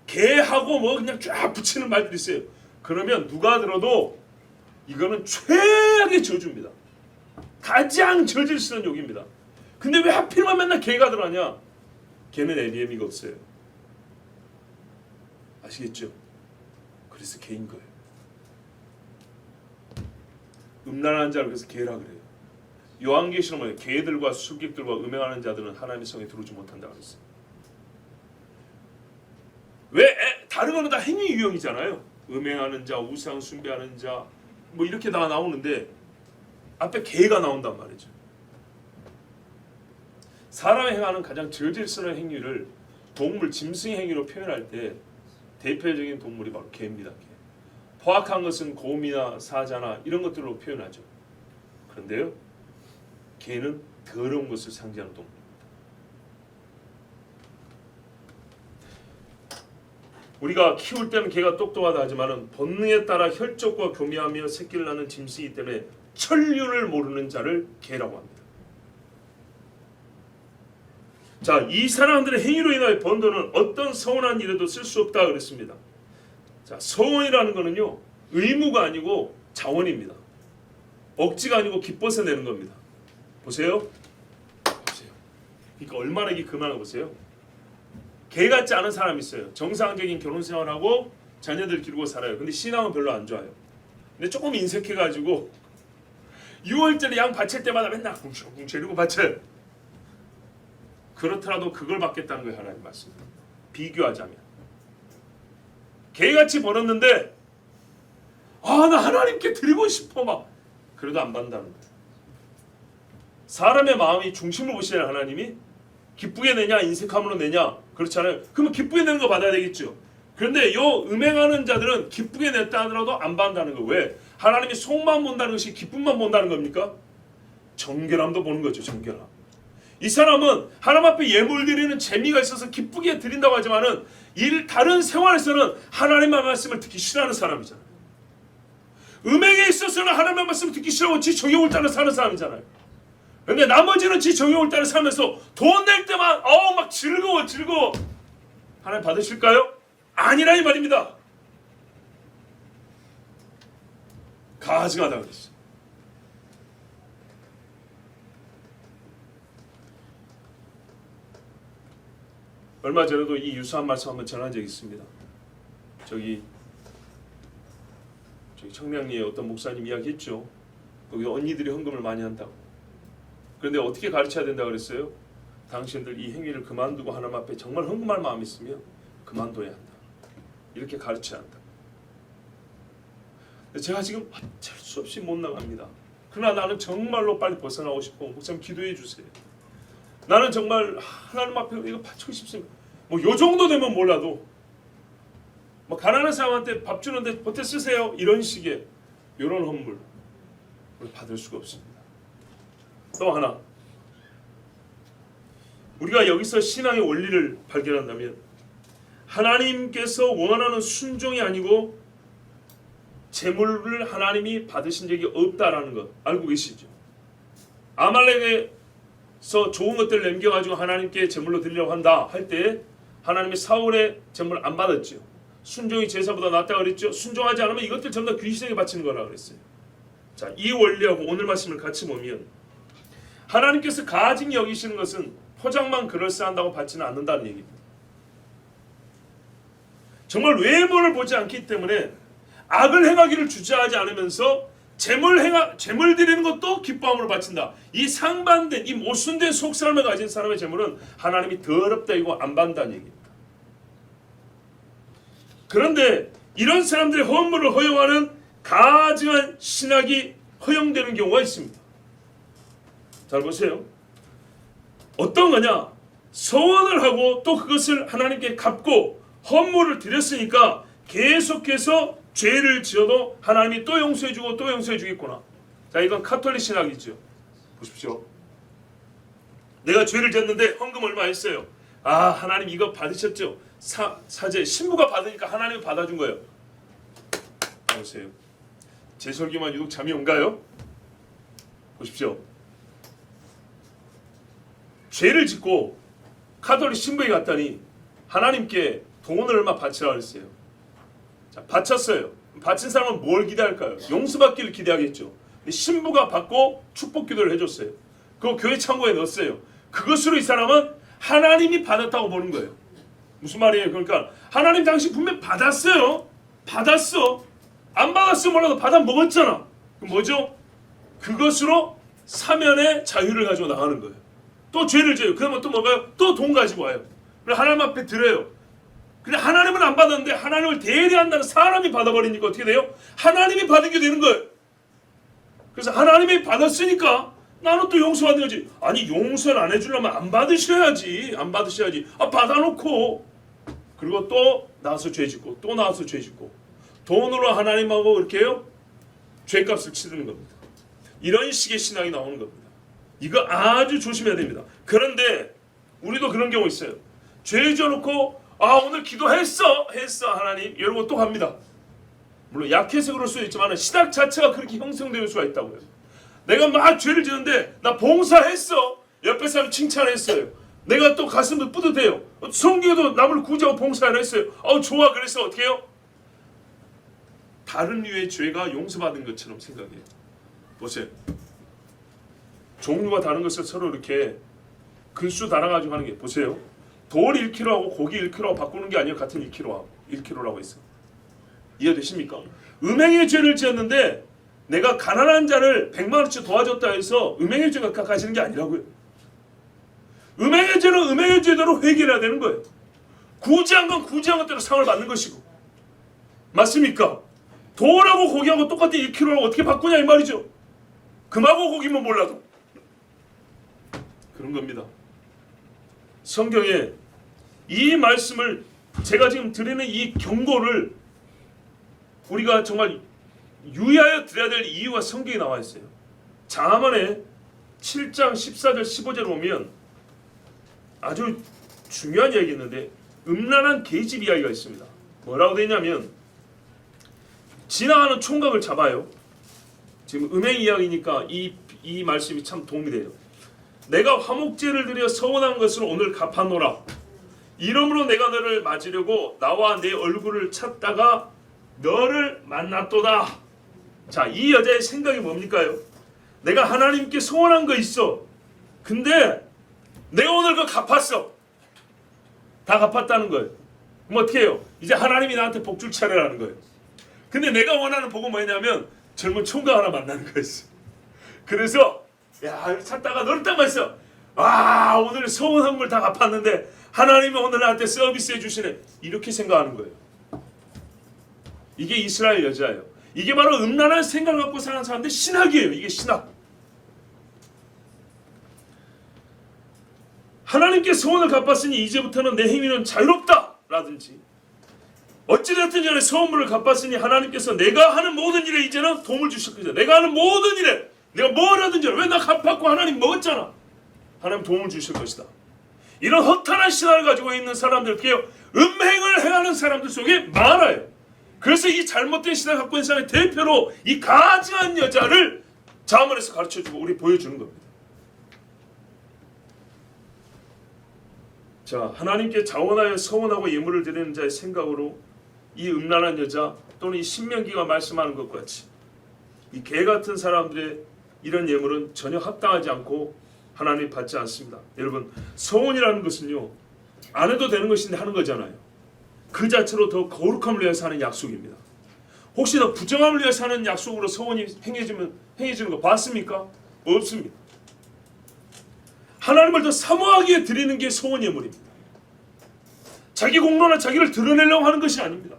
개하고 뭐 그냥 쫙 붙이는 말들이 있어요. 그러면 누가 들어도 이거는 최악의 저주입니다. 가장 저질스러운 욕입니다. 근데 왜 하필만 맨날 개가 들어가냐? 개는 ABM이가 없어요. 아시겠죠? 그래서 개인 거예요. 음란한 자를 그래서 개라 그래요. 요한계시록 뭐예요? 개들과 술객들과 음행하는 자들은 하나님의 성에 들어오지 못한다 그랬어요. 왜? 다른 거는 다 행위 유형이잖아요. 음행하는 자, 우상 숭배하는 자, 뭐 이렇게 다 나오는데 앞에 개가 나온단 말이죠. 사람이 행하는 가장 저질스러운 행위를 동물, 짐승의 행위로 표현할 때 대표적인 동물이 바로 개입니다. 개. 포악한 것은 곰이나 사자나 이런 것들로 표현하죠. 그런데요, 개는 더러운 것을 상징하는 동물입니다. 우리가 키울 때는 개가 똑똑하다 하지만은 본능에 따라 혈족과 교미하며 새끼를 낳는 짐승이기 때문에 천륜을 모르는 자를 개라고 합니다. 자, 이 사람들의 행위로 인하여 번 돈은 어떤 서운한 일에도 쓸 수 없다 그랬습니다. 자, 서원이라는 거는요 의무가 아니고 자원입니다. 억지가 아니고 기뻐서 내는 겁니다. 보세요. 그러니까 얼마나 이게 그만해 보세요. 개 같지 않은 사람이 있어요. 정상적인 결혼 생활하고 자녀들 기르고 살아요. 근데 신앙은 별로 안 좋아요. 근데 조금 인색해가지고 6월절에 양 바칠 때마다 맨날 뭉쳐뭉쳐 이러고 바쳐요. 그렇더라도 그걸 받겠다는 거예요. 하나님 말씀. 비교하자면 개같이 벌었는데 나 하나님께 드리고 싶어 막 그래도 안 받는다는 거예요. 사람의 마음이 중심을 보시잖아요. 하나님이 기쁘게 내냐 인색함으로 내냐 그렇잖아요. 그러면 기쁘게 내는 거 받아야 되겠죠. 그런데 요 음행하는 자들은 기쁘게 냈다 하더라도 안 받는다는 거. 왜? 하나님이 속만 본다는 것이 기쁨만 본다는 겁니까? 정결함도 보는 거죠. 정결함. 이 사람은 하나님 앞에 예물 드리는 재미가 있어서 기쁘게 드린다고 하지만은 다른 생활에서는 하나님의 말씀을 듣기 싫어하는 사람이잖아요. 음행에 있어서는 하나님의 말씀을 듣기 싫어하고 지 정욕을 따라 사는 사람이잖아요. 근데 나머지는 지 정욕을 따라 살면서 돈 낼 때만 막 즐거워. 하나님 받으실까요? 아니라 이 말입니다. 가증하다 그랬어요. 얼마 전에도 이 유사한 말씀 한번 전한 적이 있습니다. 저기 청량리에 어떤 목사님 이야기했죠. 거기 언니들이 헌금을 많이 한다고. 그런데 어떻게 가르쳐야 된다고 그랬어요? 당신들 이 행위를 그만두고 하나님 앞에 정말 헌금할 마음이 있으면 그만둬야 한다. 이렇게 가르쳐야 한다. 제가 지금 어쩔 수 없이 못 나갑니다. 그러나 나는 정말로 빨리 벗어나고 싶어. 목사님 기도해 주세요. 나는 정말 하나님 앞에 이거 바치고 싶습니다. 뭐 요 정도 되면 몰라도 뭐 가난한 사람한테 밥 주는데 보태 쓰세요. 이런 식의 이런 헌물 받을 수가 없습니다. 또 하나, 우리가 여기서 신앙의 원리를 발견한다면 하나님께서 원하는 순종이 아니고 재물을 하나님이 받으신 적이 없다라는 것 알고 계시죠? 아말렉에서 좋은 것들을 남겨가지고 하나님께 재물로 드리려고 한다 할 때 하나님이 사울의 재물을 안 받았죠. 순종이 제사보다 낫다고 그랬죠. 순종하지 않으면 이것들 전부 다 귀신에게 바치는 거라고 그랬어요. 자, 이 원리하고 오늘 말씀을 같이 보면 하나님께서 가증히 여기시는 것은 포장만 그럴싸한다고 받지는 않는다는 얘기입니다. 정말 외모를 보지 않기 때문에 악을 행하기를 주저하지 않으면서 재물 드리는 것도 기뻐함으로 바친다. 이 상반된, 이 모순된 속사람을 가진 사람의 재물은 하나님이 더럽다 이거 안 받는다는 얘기입니다. 그런데 이런 사람들의 헌물을 허용하는 가증한 신학이 허용되는 경우가 있습니다. 잘 보세요. 어떤 거냐? 서원을 하고 또 그것을 하나님께 갚고 헌물을 드렸으니까 계속해서 죄를 지어도 하나님이 또 용서해주고 또 용서해주겠구나. 자, 이건 카톨릭 신학이죠. 보십시오. 내가 죄를 졌는데 헌금 얼마 했어요. 아, 하나님 이거 받으셨죠? 사제 신부가 받으니까 하나님이 받아준 거예요. 보세요. 제 설교만 유독 잠이 온가요? 보십시오. 죄를 짓고 카톨릭 신부에 갔더니 하나님께 돈을 얼마 바치라고 했어요. 자, 바쳤어요. 바친 사람은 뭘 기대할까요? 용서받기를 기대하겠죠. 근데 신부가 받고 축복 기도를 해줬어요. 그거 교회 창고에 넣었어요. 그것으로 이 사람은 하나님이 받았다고 보는 거예요. 무슨 말이에요? 그러니까 하나님 당신 분명 받았어요. 받았어. 안 받았으면 몰라도 받아 먹었잖아. 그럼 뭐죠? 그것으로 사면의 자유를 가지고 나가는 거예요. 또 죄를 져요. 그러면 또 뭐가요? 또 돈 가지고 와요. 그래서 하나님 앞에 드려요. 근데 하나님은 안 받았는데 하나님을 대리한다는 사람이 받아버리니까 어떻게 돼요? 하나님이 받은 게 되는 거예요. 그래서 하나님이 받았으니까 나는 또 용서받는 거지. 아니, 용서를 안 해주려면 안 받으셔야지. 안 받으셔야지. 아, 받아놓고 그리고 또 나와서 죄 짓고 또 나와서 죄 짓고 돈으로 하나님하고 이렇게 해요? 죄값을 치르는 겁니다. 이런 식의 신앙이 나오는 겁니다. 이거 아주 조심해야 됩니다. 그런데 우리도 그런 경우 있어요. 죄 져놓고 아, 오늘 기도했어 하나님 이러고 또 갑니다. 물론 약해서 그럴 수도 있지만 신학 자체가 그렇게 형성될 수가 있다고요. 내가 막 죄를 지는데 나 봉사했어. 옆에 사람 칭찬했어요. 내가 또 가슴도 뿌듯해요. 성경에도 남을 구제하고 봉사를 했어요. 좋아. 그래서 어떻게 해요? 다른 류의 죄가 용서받은 것처럼 생각해요. 보세요. 종류가 다른 것을 서로 이렇게 근수 달아가지고 하는 게, 보세요. 돌 1kg하고 고기 1kg하고 바꾸는 게 아니라 같은 1kg라고 했어. 이해되십니까? 음행의 죄를 지었는데 내가 가난한 자를 100만 원치 도와줬다 해서 음행의 죄가 가시는 게 아니라고요. 음행의 죄는 음행의 죄대로 회개해야 되는 거예요. 구제한 건 구제한 것대로 상을 받는 것이고. 맞습니까? 돌하고 고기하고 똑같은 1kg라고 어떻게 바꾸냐 이 말이죠. 금하고 고기면 몰라도. 그런 겁니다. 성경에 이 말씀을, 제가 지금 드리는 이 경고를 우리가 정말 유의하여 드려야 될 이유가 성경에 나와 있어요. 잠언에 7장 14절 15절을 보면 아주 중요한 이야기 있는데 음란한 계집 이야기가 있습니다. 뭐라고 되냐면 지나가는 총각을 잡아요. 지금 음행 이야기니까 이 말씀이 참 도움이 돼요. 내가 화목제를 드려 서원한 것을 오늘 갚아노라. 이러므로 내가 너를 맞으려고 나와 내 얼굴을 찾다가 너를 만났도다. 자, 이 여자의 생각이 뭡니까요? 내가 하나님께 소원한 거 있어. 근데 내가 오늘 그거 갚았어. 다 갚았다는 거예요. 그럼 어떻게 해요? 이제 하나님이 나한테 복줄 차례라는 거예요. 근데 내가 원하는 복은 뭐냐면 젊은 총각 하나 만나는 거였어. 그래서 야, 찾다가 너를 딱 봤어. 아, 오늘 소원한 걸 다 갚았는데 하나님이 오늘 나한테 서비스 해주시네. 이렇게 생각하는 거예요. 이게 이스라엘 여자예요. 이게 바로 음란한 생각을 갖고 사는 사람들 신학이에요. 이게 신학. 하나님께 소원을 갚았으니 이제부터는 내 행위는 자유롭다 라든지, 어찌됐든 전에 소원물을 갚았으니 하나님께서 내가 하는 모든 일에 이제는 도움을 주실 거죠. 내가 하는 모든 일에 내가 뭘 하든지, 왜 나 갚았고 하나님 먹었잖아. 하나님 도움을 주실 것이다. 이런 허탄한 신앙을 가지고 있는 사람들께요, 음행을 행하는 사람들 속에 많아요. 그래서 이 잘못된 신앙을 갖고 있는 사람의 대표로 이 가증한 여자를 잠언에서 가르쳐주고 우리 보여주는 겁니다. 자, 하나님께 자원하여 서원하고 예물을 드리는 자의 생각으로 이 음란한 여자 또는 이 신명기가 말씀하는 것 같이 이 개 같은 사람들의 이런 예물은 전혀 합당하지 않고 하나님이 받지 않습니다. 여러분, 서원이라는 것은요, 안 해도 되는 것인데 하는 거잖아요. 그 자체로 더 거룩함을 위해서 하는 약속입니다. 혹시 더 부정함을 위해서 하는 약속으로 서원이 행해지는 거 봤습니까? 없습니다. 하나님을 더 사모하게 드리는 게 서원 예물입니다. 자기 공로나 자기를 드러내려고 하는 것이 아닙니다.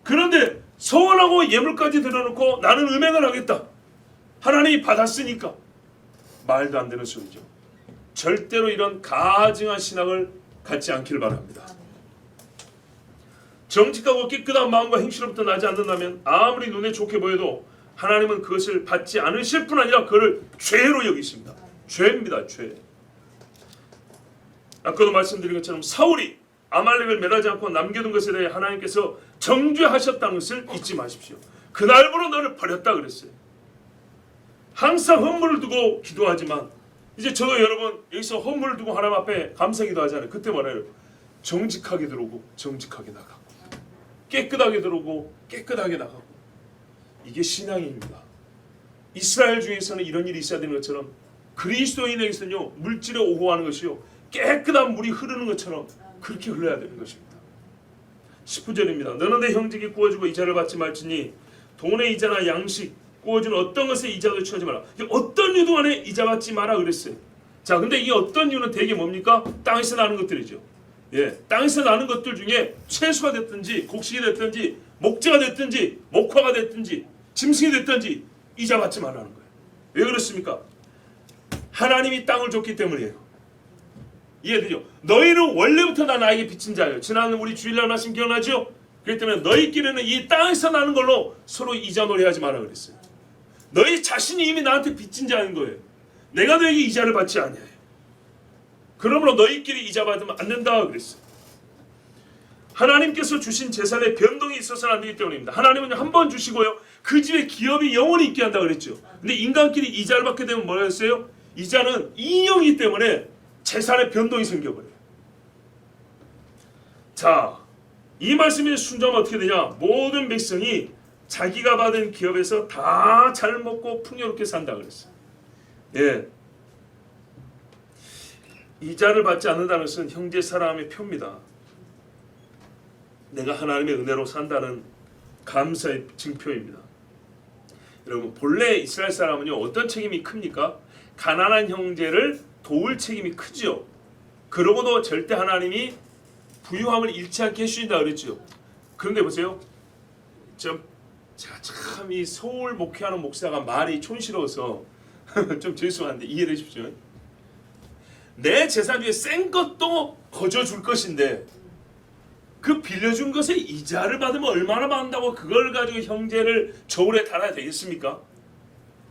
그런데 서원하고 예물까지 들어놓고 나는 음행을 하겠다. 하나님이 받았으니까. 말도 안 되는 소리죠. 절대로 이런 가증한 신앙을 갖지 않기를 바랍니다. 정직하고 깨끗한 마음과 행실로부터 나지 않는다면 아무리 눈에 좋게 보여도 하나님은 그것을 받지 않으실 뿐 아니라 그를 죄로 여기십니다. 죄입니다. 죄. 아까도 말씀드린 것처럼 사울이 아말렉을 멸하지 않고 남겨둔 것에 대해 하나님께서 정죄하셨다는 것을 잊지 마십시오. 그날부로 너를 버렸다 그랬어요. 항상 헌물을 두고 기도하지만 이제 저도 여러분 여기서 헌물을 두고 하나님 앞에 감사기도 하잖아요. 그때 뭐래요? 정직하게 들어오고 정직하게 나가고 깨끗하게 들어오고 깨끗하게 나가고. 이게 신앙입니다. 이스라엘 중에서는 이런 일이 있어야 되는 것처럼 그리스도인에게서는요, 물질에 오호하는 것이요, 깨끗한 물이 흐르는 것처럼 그렇게 흘러야 되는 것입니다. 19절입니다. 너는 내 형제에게 구워주고 이자를 받지 말지니 돈의 이자나 양식 구워주는 어떤 것에 이자도 취하지 마라. 어떤 이유도 안에 이자 받지 마라 그랬어요. 자, 근데 이 어떤 이유는 대개 뭡니까? 땅에서 나는 것들이죠. 예, 땅에서 나는 것들 중에 채소가 됐든지 곡식이 됐든지 목재가 됐든지 목화가 됐든지 짐승이 됐든지 이자 받지 말라는 거예요. 왜 그렇습니까? 하나님이 땅을 줬기 때문이에요. 이해되죠? 너희는 원래부터 다 나에게 빚진 자예요. 지난 우리 주일날 말씀 기억나죠? 그렇기 때문에 너희끼리는 이 땅에서 나는 걸로 서로 이자 놀이하지 마라 그랬어요. 너희 자신이 이미 나한테 빚진 자인 거예요. 내가 너에게 이자를 받지 아니하여. 그러므로 너희끼리 이자 받으면 안 된다 그랬어요. 하나님께서 주신 재산에 변동이 있어서는 안 되기 때문입니다. 하나님은 한 번 주시고요, 그 집에 기업이 영원히 있게 한다 그랬죠. 근데 인간끼리 이자를 받게 되면 뭐라 했어요? 이자는 인형이기 때문에 재산에 변동이 생겨버려요. 자, 이 말씀에 순종하면 어떻게 되냐? 모든 백성이 자기가 받은 기업에서 다 잘 먹고 풍요롭게 산다 그랬어요. 예. 이자를 받지 않는다는 것은 형제 사랑함의 표입니다. 내가 하나님의 은혜로 산다는 감사의 증표입니다. 여러분, 본래 이스라엘 사람은요, 어떤 책임이 큽니까? 가난한 형제를 도울 책임이 크죠. 그러고도 절대 하나님이 부유함을 잃지 않게 해주신다 그랬죠. 그런데 보세요, 참 이 서울 목회하는 목사가 말이 촌스러워서 좀 죄송한데 이해해 주십시오. 내 재산 중에 센 것도 거저 줄 것인데 그 빌려준 것에 이자를 받으면 얼마나 받는다고 그걸 가지고 형제를 저울에 달아야 되겠습니까?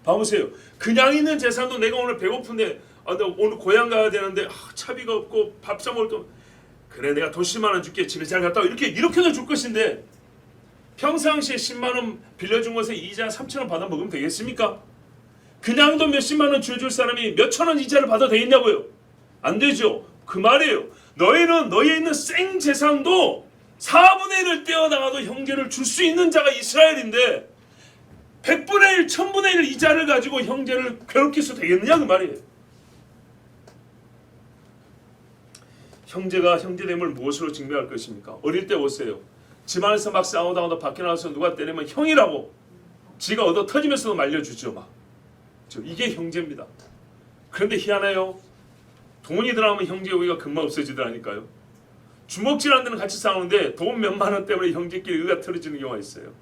봐보세요. 그냥 있는 재산도 내가 오늘 배고픈데 나 오늘 고향 가야 되는데 차비가 없고 밥 사 먹을 돈, 그래 내가 돈 10만 원 줄게, 집에 잘 갔다 와, 이렇게도 줄 것인데 평상시에 10만 원 빌려준 것에 이자 3천 원 받아 먹으면 되겠습니까? 그냥 돈 몇십만 원 줄 사람이 몇천 원 이자를 받아도 되겠냐고요? 안 되죠. 그 말이에요. 너희는 너희에 있는 생 재산도 4분의 1을 떼어나가도 형제를 줄 수 있는 자가 이스라엘인데 100분의 1, 1000분의 1 이자를 가지고 형제를 괴롭게 해서 되겠느냐 그 말이에요. 형제가 형제됨을 무엇으로 증명할 것입니까? 어릴 때 보세요. 집안에서 막 싸우다가 밖에 나와서 누가 때리면 형이라고 지가 얻어 터지면서도 말려주죠. 막 이게 형제입니다. 그런데 희한해요. 돈이 들어가면 형제 우위가 금방 없어지더라니까요. 주먹질하는 데는 같이 싸우는데 돈 몇만 원 때문에 형제끼리 의가 틀어지는 경우가 있어요.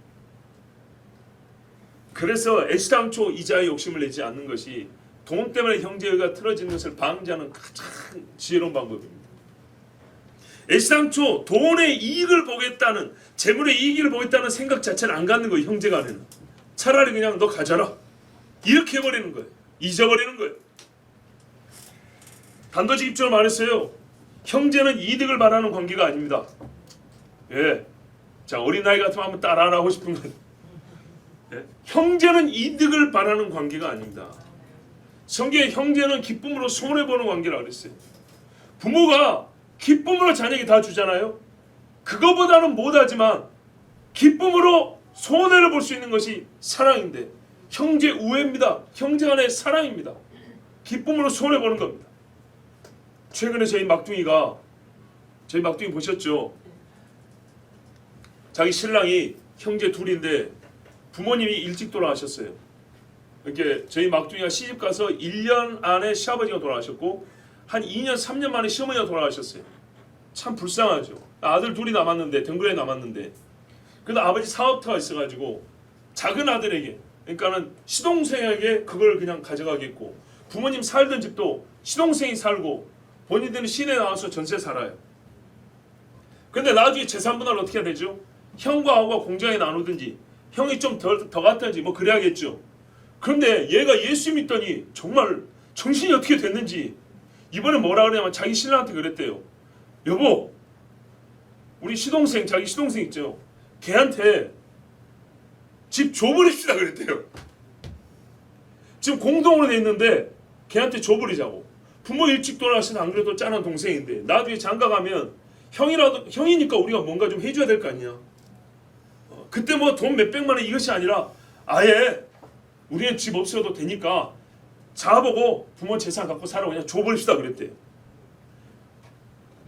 그래서 애시당초 이자에 욕심을 내지 않는 것이 돈 때문에 형제의가 틀어지는 것을 방지하는 가장 지혜로운 방법입니다. 애시당초 돈의 이익을 보겠다는, 재물의 이익을 보겠다는 생각 자체를 안 갖는 거예요. 형제 간에는. 차라리 그냥 너 가져라 이렇게 해버리는 거예요. 잊어버리는 거예요. 단도직입적으로 말했어요. 형제는 이득을 바라는 관계가 아닙니다. 예. 자, 어린아이 같으면 한번 따라 하고 싶은 건, 예? 형제는 이득을 바라는 관계가 아닙니다. 성경에 형제는 기쁨으로 손해보는 관계라고 그랬어요. 부모가 기쁨으로 자녀에게 다 주잖아요. 그거보다는 못하지만 기쁨으로 손해를 볼 수 있는 것이 사랑인데 형제 우애입니다. 형제 간의 사랑입니다. 기쁨으로 손해보는 겁니다. 최근에 저희 막둥이 보셨죠? 자기 신랑이 형제 둘인데 부모님이 일찍 돌아가셨어요. 이렇게 저희 막둥이가 시집 가서 1년 안에 시아버지가 돌아가셨고 한 2년 3년 만에 시어머니가 돌아가셨어요. 참 불쌍하죠. 아들 둘이 남았는데, 덩그레 남았는데 근데 아버지 사업터가 있어가지고 작은 아들에게, 그러니까는 시동생에게 그걸 그냥 가져가겠고, 부모님 살던 집도 시동생이 살고 본인들은 시내 나와서 전세 살아요. 근데 나중에 재산 분할 어떻게 해야 되죠? 형과 아우가 공장에 나누든지 형이 좀 더 갖든지 뭐 그래야겠죠. 그런데 얘가 예수 믿더니 정말 정신이 어떻게 됐는지 이번에 뭐라 그러냐면 자기 신랑한테 그랬대요. 여보, 우리 시동생, 자기 시동생 있죠, 걔한테 집 줘버립시다 그랬대요. 지금 공동으로 돼 있는데 걔한테 줘버리자고. 부모 일찍 돌아가신 안 그래도 짠한 동생인데 나중에 장가 가면 형이니까 우리가 뭔가 좀 해줘야 될 거 아니야. 그때 뭐 돈 몇백만 원 이것이 아니라 아예 우리는 집 없어도 되니까 자보고 부모 재산 갖고 살아 그냥 줘버립시다 그랬대요.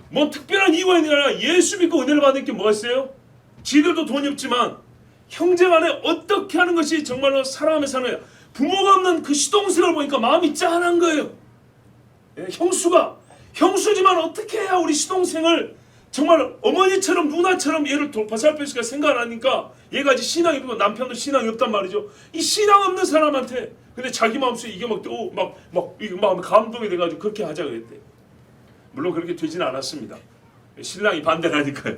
뭐 특별한 이유가 있는 게 아니라 예수 믿고 은혜를 받는 게 뭐가 있어요? 지들도 돈이 없지만 형제간에 어떻게 하는 것이 정말로 사랑하며 사는 거예요. 부모가 없는 그 시동생을 보니까 마음이 짠한 거예요. 예, 형수지만 어떻게 해야 우리 시동생을 정말 어머니처럼 누나처럼 얘를 보살필 수가 생각을 하니까 얘가 이제 신앙이 있고 남편도 신앙이 없단 말이죠. 이 신앙 없는 사람한테 근데 자기 마음속에 이게 막 감동이 돼가지고 그렇게 하자 그랬대. 물론 그렇게 되지는 않았습니다. 신랑이 반대를 하니까요.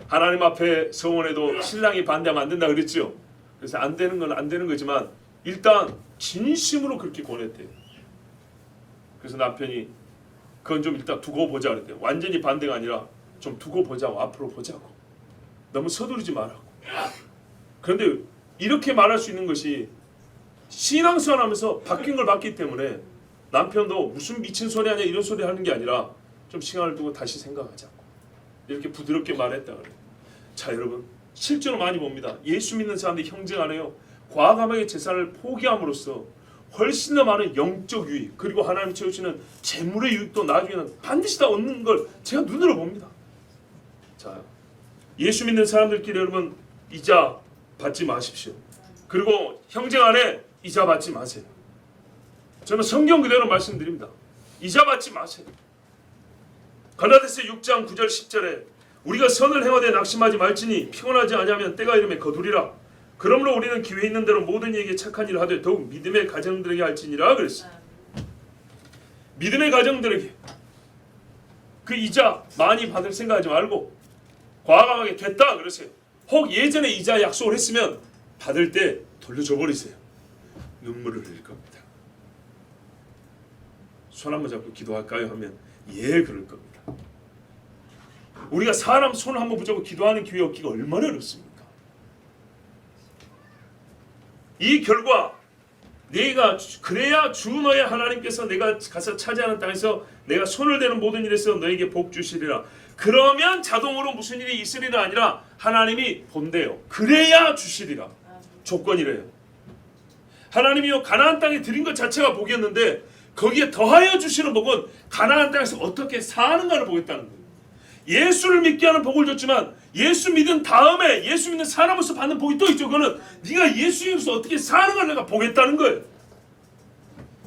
하나님 앞에 서원해도 신랑이 반대하면 안 된다 그랬죠. 그래서 안 되는 건 안 되는 거지만 일단 진심으로 그렇게 권했대요. 그래서 남편이 그건 좀 일단 두고 보자 그랬대요. 완전히 반대가 아니라 좀 두고 보자고, 앞으로 보자고. 너무 서두르지 말라고. 그런데 이렇게 말할 수 있는 것이 신앙생활하면서 바뀐 걸 봤기 때문에 남편도 무슨 미친 소리 하냐 이런 소리 하는 게 아니라 좀 시간을 두고 다시 생각하자고 이렇게 부드럽게 말했다 그래요. 자 여러분, 실제로 많이 봅니다. 예수 믿는 사람들이 형제간에요 과감하게 재산을 포기함으로써 훨씬 더 많은 영적 유익 그리고 하나님이 채우시는 재물의 유익도 나중에는 반드시 다 얻는 걸 제가 눈으로 봅니다. 자, 예수 믿는 사람들끼리 여러분 이자 받지 마십시오. 그리고 형제간에 이자 받지 마세요. 저는 성경 그대로 말씀드립니다. 이자 받지 마세요. 갈라디아서 6장 9절 10절에 우리가 선을 행하되 낙심하지 말지니 피곤하지 아니하면 때가 이르매 거두리라. 그러므로 우리는 기회 있는 대로 모든 이에게 착한 일을 하되 더욱 믿음의 가정들에게 할지니라 그랬어요. 믿음의 가정들에게 그 이자 많이 받을 생각하지 말고 과감하게 됐다 그러세요. 혹 예전에 이자 약속을 했으면 받을 때 돌려줘 버리세요. 눈물을 흘릴 겁니다. 손 한번 잡고 기도할까요? 하면 예 그럴 겁니다. 우리가 사람 손을 한번 붙잡고 기도하는 기회 얻기가 얼마나 어렵습니까? 이 결과 네가 그래야 주 너의 하나님께서 내가 가서 차지하는 땅에서 내가 손을 대는 모든 일에서 너에게 복 주시리라. 그러면 자동으로 무슨 일이 있으리라 아니라 하나님이 본대요. 그래야 주시리라. 조건이래요. 하나님이요 가나안 땅에 드린 것 자체가 복이었는데 거기에 더하여 주시는 복은 가나안 땅에서 어떻게 사는가를 보겠다는 거예요. 예수를 믿게 하는 복을 줬지만 예수 믿은 다음에 예수 믿는 사람으로서 받는 복이 또 있죠. 그거는 네가 예수 믿어서 어떻게 사는가를 내가 보겠다는 거예요.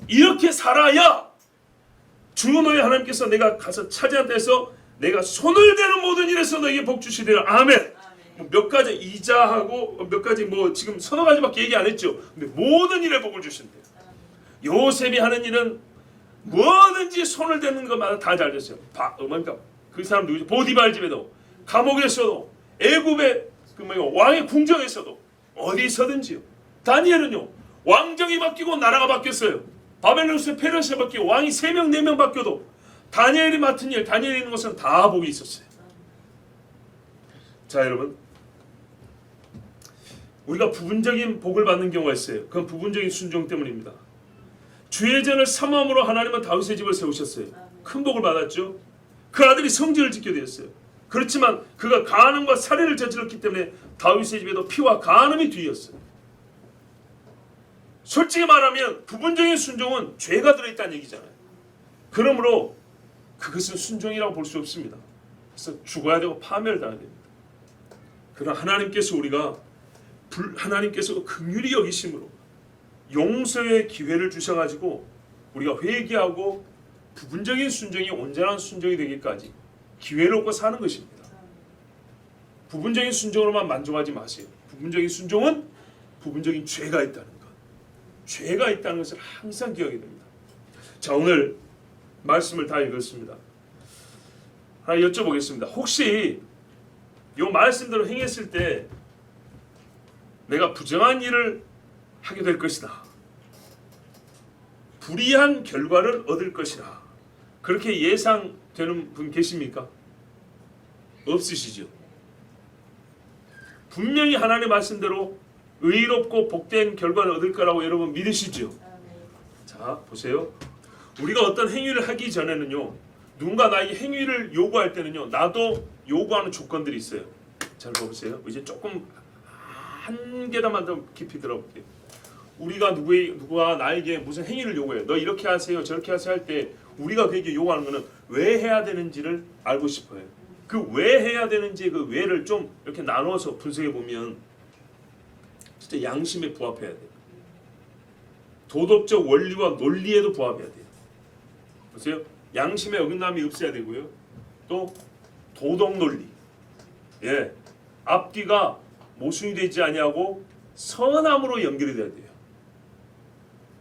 이렇게 살아야 주 너의 하나님께서 내가 가서 차지한 데서 내가 손을 대는 모든 일에서 너에게 복 주시리라. 아멘. 몇 가지 이자하고 몇 가지 뭐 지금 서너 가지밖에 얘기 안 했죠. 근데 모든 일에 복을 주신대요. 요셉이 하는 일은 뭐든지 손을 대는 것마다 다 잘 됐어요. 그러니까 그 사람 누구죠? 보디발 집에도 감옥에서도 애굽의 왕의 궁정에서도 어디서든지요. 다니엘은요 왕정이 바뀌고 나라가 바뀌었어요. 바벨론에서 페르시아 바뀌고 왕이 3명 4명 바뀌어도 다니엘이 맡은 일, 다니엘이 있는 것은 다 복이 있었어요. 자 여러분, 우리가 부분적인 복을 받는 경우가 있어요. 그건 부분적인 순종 때문입니다. 주의 전을 사모함으로 하나님은 다윗의 집을 세우셨어요. 큰 복을 받았죠. 그 아들이 성전을 짓게 되었어요. 그렇지만 그가 간음과 살인을 저질렀기 때문에 다윗의 집에도 피와 간음이 뒤이었어요. 솔직히 말하면 부분적인 순종은 죄가 들어있다는 얘기잖아요. 그러므로 그것은 순종이라고 볼 수 없습니다. 그래서 죽어야 되고 파멸당해야 됩니다. 그러나 하나님께서 긍휼히 여기심으로 용서의 기회를 주셔가지고 우리가 회개하고 부분적인 순종이 온전한 순종이 되기까지 기회를 얻고 사는 것입니다. 부분적인 순종으로만 만족하지 마세요. 부분적인 순종은 부분적인 죄가 있다는 것. 죄가 있다는 것을 항상 기억해야 됩니다. 자, 오늘 말씀을 다 읽었습니다. 하나 여쭤보겠습니다. 혹시 이 말씀대로 행했을 때 내가 부정한 일을 하게 될 것이다, 불이한 결과를 얻을 것이다, 그렇게 예상되는 분 계십니까? 없으시죠? 분명히 하나님의 말씀대로 의롭고 복된 결과를 얻을 거라고 여러분 믿으시죠? 자, 보세요. 우리가 어떤 행위를 하기 전에는요, 누군가 나에게 행위를 요구할 때는요, 나도 요구하는 조건들이 있어요. 잘 보세요. 이제 조금 한 계단만 더 깊이 들어볼게요. 우리가 누가 나에게 무슨 행위를 요구해요. 너 이렇게 하세요, 저렇게 하세요 할 때 우리가 그에게 요구하는 것은 왜 해야 되는지를 알고 싶어요. 그 왜 해야 되는지 그 왜를 좀 이렇게 나눠서 분석해 보면 진짜 양심에 부합해야 돼요. 도덕적 원리와 논리에도 부합해야 돼요. 보세요. 양심의 어긋남이 없어야 되고요. 또 도덕 논리, 예, 앞뒤가 모순이 되지 아니하고 선함으로 연결이 돼야 돼요.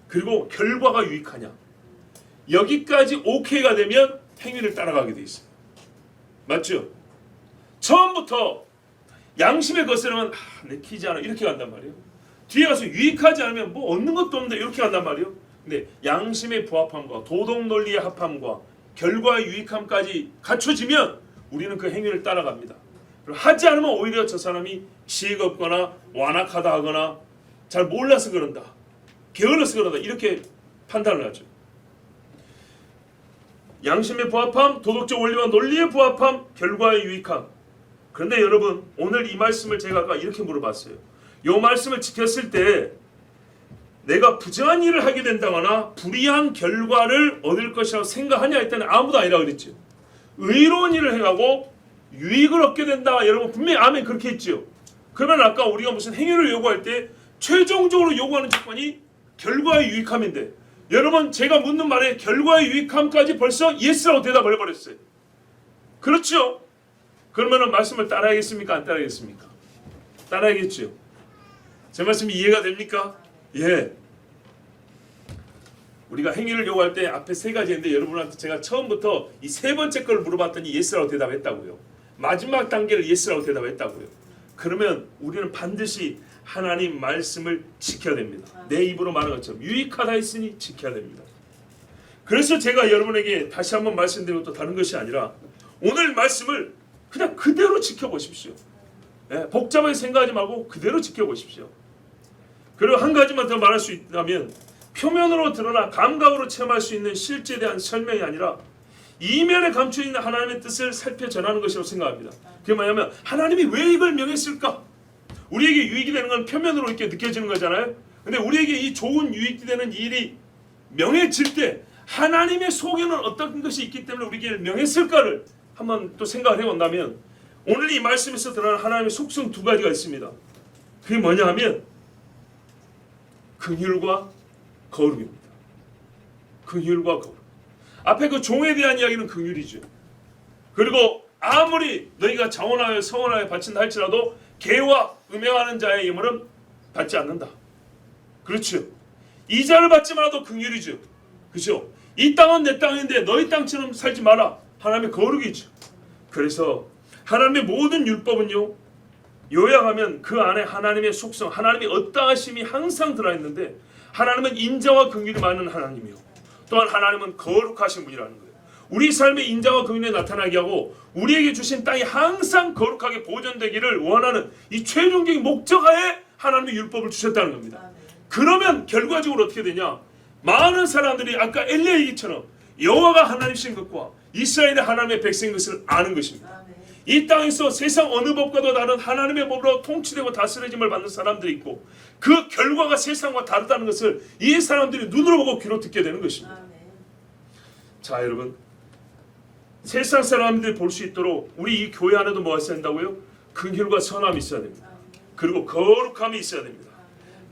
그리고 결과가 유익하냐, 여기까지 오케이가 되면 행위를 따라가게 돼 있어요. 맞죠? 처음부터 양심에 거스르면 내키지 않아 이렇게 간단 말이에요. 뒤에 가서 유익하지 않으면 뭐 얻는 것도 없는데 이렇게 간단 말이에요. 근데 양심의 부합함과 도덕 논리의 합함과 결과의 유익함까지 갖춰지면 우리는 그 행위를 따라갑니다. 하지 않으면 오히려 저 사람이 지혜가 없거나 완악하다 하거나 잘 몰라서 그런다, 게을러서 그런다, 이렇게 판단을 하죠. 양심의 부합함, 도덕적 원리와 논리의 부합함, 결과의 유익함. 그런데 여러분, 오늘 이 말씀을 제가 아까 이렇게 물어봤어요. 이 말씀을 지켰을 때 내가 부정한 일을 하게 된다거나 불이한 결과를 얻을 것이라고 생각하냐 했더니 아무도 아니라고 그랬죠. 의로운 일을 해가고 유익을 얻게 된다. 여러분 분명히 아멘 그렇게 했죠. 그러면 아까 우리가 무슨 행위를 요구할 때 최종적으로 요구하는 조건이 결과의 유익함인데, 여러분 제가 묻는 말에 결과의 유익함까지 벌써 예스라고 대답을 해버렸어요. 그렇죠? 그러면 말씀을 따라야겠습니까? 안 따라야겠습니까? 따라야겠죠. 제 말씀이 이해가 됩니까? 예. 우리가 행위를 요구할 때 앞에 세 가지인데 여러분한테 제가 처음부터 이 세 번째 걸 물어봤더니 예스라고 대답했다고요. 마지막 단계를 예스라고 대답했다고요. 그러면 우리는 반드시 하나님 말씀을 지켜야 됩니다. 내 입으로 말한 것처럼 유익하다 했으니 지켜야 됩니다. 그래서 제가 여러분에게 다시 한번 말씀드리고 또 다른 것이 아니라 오늘 말씀을 그냥 그대로 지켜보십시오. 예, 복잡하게 생각하지 말고 그대로 지켜보십시오. 그리고 한 가지만 더 말할 수 있다면, 표면으로 드러나 감각으로 체험할 수 있는 실제에 대한 설명이 아니라 이면에 감춰있는 하나님의 뜻을 살펴 전하는 것이라고 생각합니다. 그게 뭐냐면 하나님이 왜 이걸 명했을까? 우리에게 유익이 되는 건 표면으로 이렇게 느껴지는 거잖아요. 근데 우리에게 이 좋은 유익이 되는 일이 명해질 때 하나님의 속에는 어떤 것이 있기 때문에 우리에게 명했을까를 한번 또 생각을 해본다면, 오늘 이 말씀에서 드러나는 하나님의 속성 두 가지가 있습니다. 그게 뭐냐 하면 긍휼과 거룩입니다. 긍휼과 거룩. 앞에 그 종에 대한 이야기는 긍휼이죠. 그리고 아무리 너희가 자원하여 서원하여 바친다 할지라도 개와 음행하는 자의 예물은 받지 않는다. 그렇죠. 이자를 받지 말아도 긍휼이죠. 그렇죠. 이 땅은 내 땅인데 너희 땅처럼 살지 마라. 하나님의 거룩이죠. 그래서 하나님의 모든 율법은요, 요약하면 그 안에 하나님의 속성, 하나님의 어떠하심이 항상 들어있는데, 하나님은 인자와 긍휼이 많은 하나님이요, 또한 하나님은 거룩하신 분이라는 거예요. 우리 삶의 인자와 긍휼이 나타나게 하고 우리에게 주신 땅이 항상 거룩하게 보존되기를 원하는 이 최종적인 목적하에 하나님의 율법을 주셨다는 겁니다. 그러면 결과적으로 어떻게 되냐? 많은 사람들이 아까 엘리야 얘기처럼 여호와가 하나님이신 것과 이스라엘의 하나님의 백성인 것을 아는 것입니다. 이 땅에서 세상 어느 법과도 다른 하나님의 법으로 통치되고 다스려짐을 받는 사람들이 있고, 그 결과가 세상과 다르다는 것을 이 사람들이 눈으로 보고 귀로 듣게 되는 것입니다. 자, 여러분, 세상 사람들이 볼 수 있도록 우리 이 교회 안에도 뭐가 있어야 된다고요? 긍휼과 선함이 있어야 됩니다. 그리고 거룩함이 있어야 됩니다.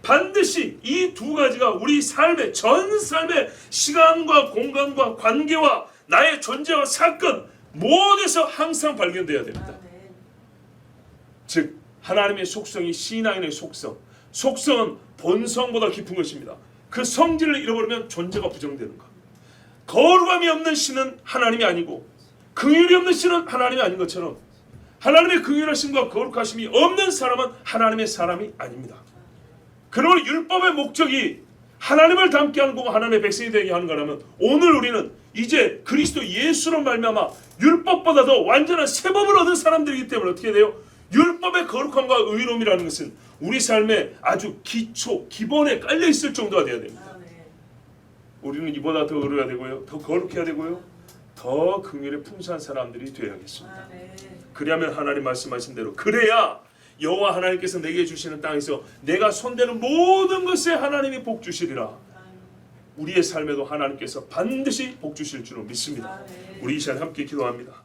반드시 이 두 가지가 우리 삶의 전 삶의 시간과 공간과 관계와 나의 존재와 사건 모두에서 항상 발견되어야 됩니다. 하나님의 속성이 신앙인의 속성은 본성보다 깊은 것입니다. 그 성질을 잃어버리면 존재가 부정되는 것. 거룩함이 없는 신은 하나님이 아니고 긍휼이 없는 신은 하나님이 아닌 것처럼 하나님의 긍휼하심과 거룩하심이 없는 사람은 하나님의 사람이 아닙니다. 그러므로 율법의 목적이 하나님을 닮게 하는 거고 하나님의 백성이 되게 하는 거라면 오늘 우리는 이제 그리스도 예수로 말미암아 율법보다 더 완전한 새 법을 얻은 사람들이기 때문에 어떻게 돼요? 율법의 거룩함과 의로움이라는 것은 우리 삶의 아주 기본에 깔려 있을 정도가 되어야 됩니다. 우리는 이보다 더 의로워야 되고요, 더 거룩해야 되고요, 더 긍휼에 풍성한 사람들이 되어야겠습니다. 그리하면 하나님 말씀하신 대로, 그래야 여호와 하나님께서 내게 주시는 땅에서 내가 손대는 모든 것에 하나님이 복 주시리라. 우리의 삶에도 하나님께서 반드시 복 주실 줄로 믿습니다. 우리 이 시간 함께 기도합니다.